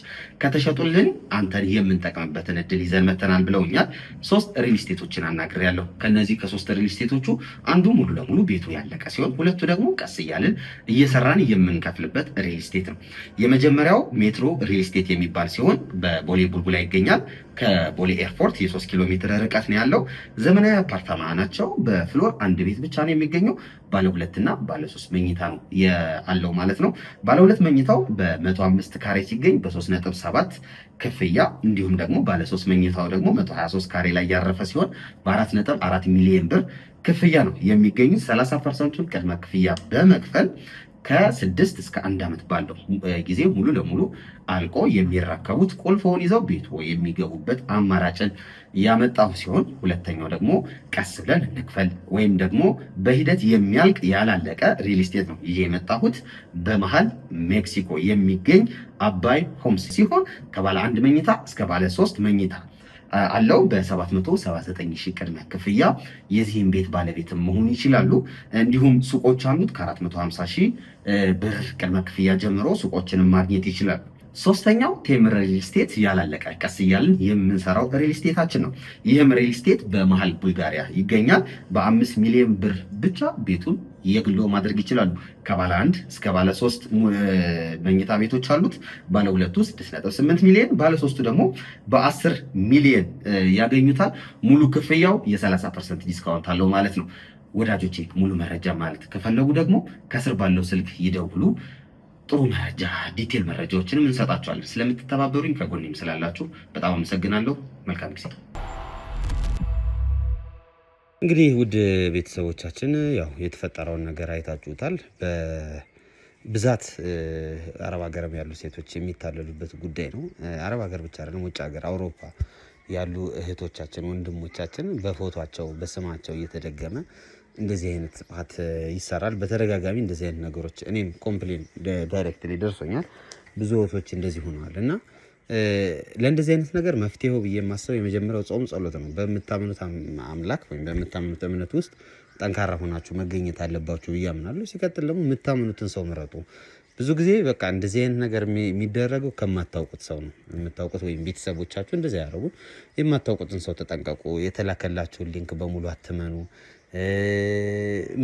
ከተሸጡልን አንተን የምንጠቀምበትን እድል ይዘን መተናል ብለውኛል 3 ሪል ስቴቶችን አናግሬያለሁ ከነዚህ ከ3 ሪል ስቴቶቹ አንዱ ሙሉ ለሙሉ ቤቱ ያለቀ ሲሆን ሁለቱ ደግሞ ቀስ እያልን እየሰራን የምንከፍልበት ሪል ስቴት ነው የመጀመሪያው ሜትሮ ሪል ስቴት የሚባል ሲሆን በቦሌ ቡልቡላ ይገኛል ከቦሌ ኤርፖርት የ3 ኪሎ ሜትር ርቀት ነው ያለው ዘመናዊ አፓርታማ ናቸው በፍሎር አንድ ቤት ብቻ ነው የሚገኘው ባለ 2 እና ባለ 3 መኝታ ነው ያለው ማለት ነው ባለ 2 መኝታው በ105 ካሬ ሲገኝ በ3.7 ክፍያ እንዲሁም ደግሞ ባለ 3 መኝታው ደግሞ 123 ካሬ ላይ ያረፈ ሲሆን በ4.4 ሚሊዮን ብር ክፍያ ነው የሚገኙ 30% ቅድመ ክፍያ በመክፈል ከ6 እስከ 1 ዓመት ባለው ጊዜ ሙሉ ለሙሉ አልቆ የሚረከቡት ቁልፎውን ይዘው ቤቱ የሚገቡበት አማራጭን ያመጣው ሲሆን ሁለተኛው ደግሞ ቀስ ብለን እንክፈል ወይም ደግሞ በሂደት የሚያልቅ ያላለቀ ሪል ስቴት ነው ይሄ የመጣሁት በመሃል ሜክሲኮ የሚገኝ አባይ ሆምስ ሲሆን ከባለ 1 መኝታ እስከ ባለ 3 መኝታ አለው በ779 ሺህ ቅድመ ክፍያ የዚህን ቤት ባለቤትም መሆን ይችላሉ እንዲሁም ሱቆች አሉት ከ450 ሺህ ብር ቅድመ ክፍያ ጀምሮ ሱቆችንም ማግኘት ይችላሉ ሶስተኛው ቴምር ሪል ስቴት ያላለቀ ቀስ እያልን የምንሰራው ሪል ስቴታችን ነው ይህም ሪል ስቴት በመሃል ቡልጋሪያ ይገኛል በ5 ሚሊዮን ብር ብቻ ቤቱን የግሎ ማድረግ ይችላሉ ከባለ 1 እስከ ባለ 3 መኝታ ቤቶች አሉት ባለ 2 6.8 ሚሊዮን ባለ 3 ደግሞ በ10 ሚሊዮን ያገኙታል ሙሉ ክፍያው የ30% ዲስካውንት አለው ማለት ነው ወዳጆቼ ሙሉ መረጃ ማለት ከፈለጉ ደግሞ ከስር ባለው ስልክ ይደውሉ ጥሩ መረጃ ዲቴል መረጃዎችንም እንሰጣችኋለን ስለምትተባበሩኝ ከጎኔም ስላላችሁ በጣም አመሰግናለሁ መልካም ጊዜ እንግዲህ ውድ ቤተሰቦቻችን ያው የተፈጠረውን ነገር አይታችሁታል በብዛት አረብ ሀገርም ያሉ ሴቶች የሚታለሉበት ጉዳይ ነው አረብ ሀገር ብቻ አይደለም ውጭ ሀገር አውሮፓ ያሉ እህቶቻችን ወንድሞቻችን በፎቶአቸው በስማቸው እየተደገመ እንደዚህ አይነት ጥፋት ይሰራል በተደጋጋሚ እንደዚህ አይነት ነገሮች እኔም ኮምፕሌን ዳይሬክትሊ ደርሶኛል ብዙ እህቶች እንደዚህ ሆነዋልና ለእንደዚህ አይነት ነገር መፍትሄው ብዬ የማስበው የመጀመሪያው ጾም ጸሎት ነው በመታመኑት አምላክ ወይም በመታመኑት እምነት ውስጥ ጠንካራ ሆናችሁ መገኘት አለባችሁ ብዬ አምናለሁ ሲቀጥል ደግሞ የምታመኑትን ሰው ምረጡ ብዙ ጊዜ በቃ እንደዚህ አይነት ነገር የሚደረገው ከማታውቁት ሰው ነው። የምታውቁት ወይም ቤተሰቦቻችሁ እንደዚህ ያደርጉ። የማታውቁትን ሰው ተጠንቀቁ። የተላከላችሁን ሊንክ በሙሉ አትመኑ።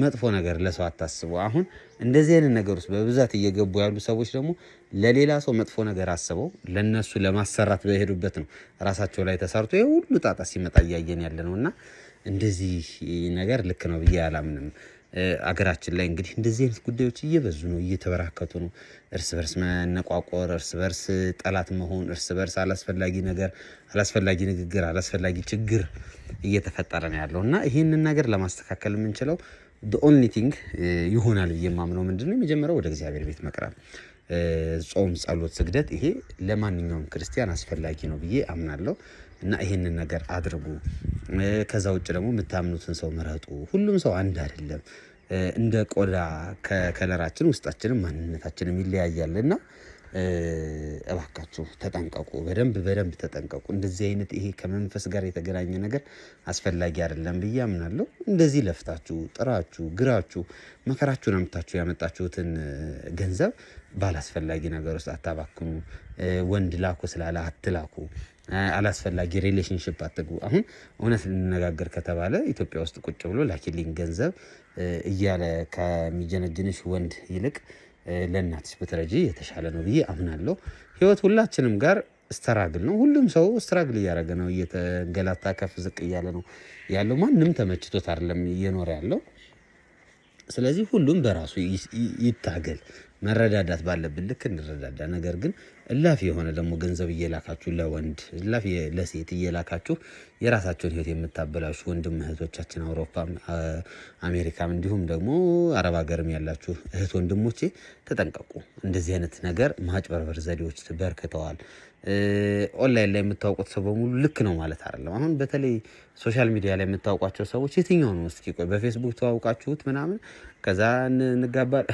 መጥፎ ነገር ለሰው አታስቡ። አሁን እንደዚህ አይነት ነገር ውስጥ በብዛት እየገቡ ያሉ ሰዎች ደግሞ ለሌላ ሰው መጥፎ ነገር አስበው ለነሱ ለማሰራት በሄዱበት ነው ራሳቸው ላይ ተሰርቶ የሁሉ ጣጣ ሲመጣ እያየን ያለ ነውና እንደዚህ ነገር ልክ ነው ብዬ አላምንም። አገራችን ላይ እንግዲህ እንደዚህ አይነት ጉዳዮች እየበዙ ነው፣ እየተበራከቱ ነው። እርስ በርስ መነቋቆር፣ እርስ በርስ ጠላት መሆን፣ እርስ በርስ አላስፈላጊ ነገር፣ አላስፈላጊ ንግግር፣ አላስፈላጊ ችግር እየተፈጠረ ነው ያለው እና ይህንን ነገር ለማስተካከል የምንችለው the only thing ይሆናል ብዬ የማምነው ምንድነው የመጀመሪያው ወደ እግዚአብሔር ቤት መቅረብ፣ ጾም፣ ጸሎት፣ ስግደት ይሄ ለማንኛውም ክርስቲያን አስፈላጊ ነው ብዬ አምናለሁ እና ይሄንን ነገር አድርጉ። ከዛ ውጭ ደግሞ የምታምኑትን ሰው ምረጡ። ሁሉም ሰው አንድ አይደለም። እንደ ቆዳ ከከለራችን ውስጣችንም ማንነታችንም ይለያያልና እባካችሁ ተጠንቀቁ። በደንብ ተጠንቀቁ። እንደዚህ አይነት ይሄ ከመንፈስ ጋር የተገናኘ ነገር አስፈላጊ አይደለም ብዬ አምናለሁ። እንደዚህ ለፍታችሁ ጥራችሁ ግራችሁ መከራችሁን አምጥታችሁ ያመጣችሁትን ገንዘብ ባላስፈላጊ ነገር ውስጥ አታባክኑ። ወንድ ላኩ ስላለ አትላኩ። አላስፈላጊ ሪሌሽንሺፕ አትግቡ። አሁን እውነት ልንነጋገር ከተባለ ኢትዮጵያ ውስጥ ቁጭ ብሎ ላኪልኝ ገንዘብ እያለ ከሚጀነጅንሽ ወንድ ይልቅ ለእናትሽ ብትረጂ የተሻለ ነው ብዬ አምናለሁ። ህይወት ሁላችንም ጋር ስትራግል ነው። ሁሉም ሰው ስትራግል እያደረገ ነው፣ እየተንገላታ ከፍ ዝቅ እያለ ነው ያለው። ማንም ተመችቶት አይደለም እየኖረ ያለው። ስለዚህ ሁሉም በራሱ ይታገል። መረዳዳት ባለብን ልክ እንረዳዳ። ነገር ግን እላፊ የሆነ ደግሞ ገንዘብ እየላካችሁ ለወንድ እላፊ ለሴት እየላካችሁ የራሳቸውን ህይወት የምታበላሹ ወንድም እህቶቻችን አውሮፓም አሜሪካም እንዲሁም ደግሞ አረብ ሀገርም ያላችሁ እህት ወንድሞቼ ተጠንቀቁ። እንደዚህ አይነት ነገር ማጭበርበር ዘዴዎች በርክተዋል። ኦንላይን ላይ የምታውቁት ሰው በሙሉ ልክ ነው ማለት አይደለም። አሁን በተለይ ሶሻል ሚዲያ ላይ የምታውቋቸው ሰዎች የትኛው ነው እስኪ ቆይ በፌስቡክ ተዋውቃችሁት ምናምን ከዛ እንጋባል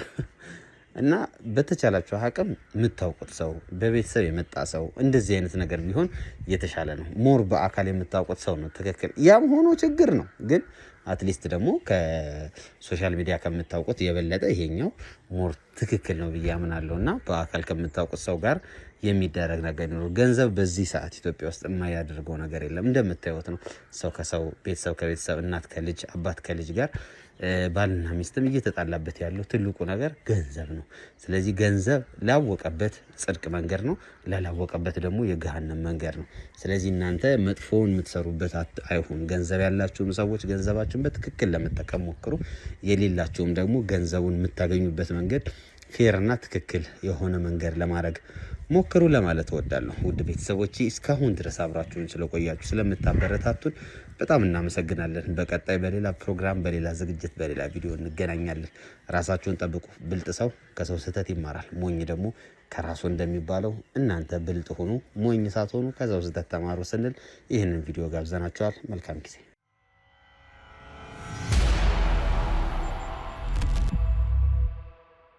እና በተቻላችሁ አቅም የምታውቁት ሰው በቤተሰብ የመጣ ሰው እንደዚህ አይነት ነገር ቢሆን የተሻለ ነው። ሞር በአካል የምታውቁት ሰው ነው ትክክል። ያም ሆኖ ችግር ነው ግን አትሊስት ደግሞ ከሶሻል ሚዲያ ከምታውቁት የበለጠ ይሄኛው ሞር ትክክል ነው ብዬ አምናለሁ እና በአካል ከምታውቁት ሰው ጋር የሚደረግ ነገር ነው። ገንዘብ በዚህ ሰዓት ኢትዮጵያ ውስጥ የማያደርገው ነገር የለም። እንደምታዩት ነው ሰው ከሰው ቤተሰብ ከቤተሰብ እናት ከልጅ አባት ከልጅ ጋር ባልና ሚስትም እየተጣላበት ያለው ትልቁ ነገር ገንዘብ ነው። ስለዚህ ገንዘብ ላወቀበት ጽድቅ መንገድ ነው፣ ላላወቀበት ደግሞ የገሃነም መንገድ ነው። ስለዚህ እናንተ መጥፎውን የምትሰሩበት አይሁን። ገንዘብ ያላችሁም ሰዎች ገንዘባችሁን በትክክል ለመጠቀም ሞክሩ። የሌላችሁም ደግሞ ገንዘቡን የምታገኙበት መንገድ ፌርና ትክክል የሆነ መንገድ ለማድረግ ሞክሩ ለማለት እወዳለሁ። ውድ ቤተሰቦቼ እስካሁን ድረስ አብራችሁን ስለቆያችሁ ስለምታበረታቱን በጣም እናመሰግናለን። በቀጣይ በሌላ ፕሮግራም፣ በሌላ ዝግጅት፣ በሌላ ቪዲዮ እንገናኛለን። ራሳችሁን ጠብቁ። ብልጥ ሰው ከሰው ስህተት ይማራል፣ ሞኝ ደግሞ ከራሱ እንደሚባለው እናንተ ብልጥ ሁኑ፣ ሞኝ ሳትሆኑ ከዛው ስህተት ተማሩ ስንል ይህንን ቪዲዮ ጋብዘናችኋል። መልካም ጊዜ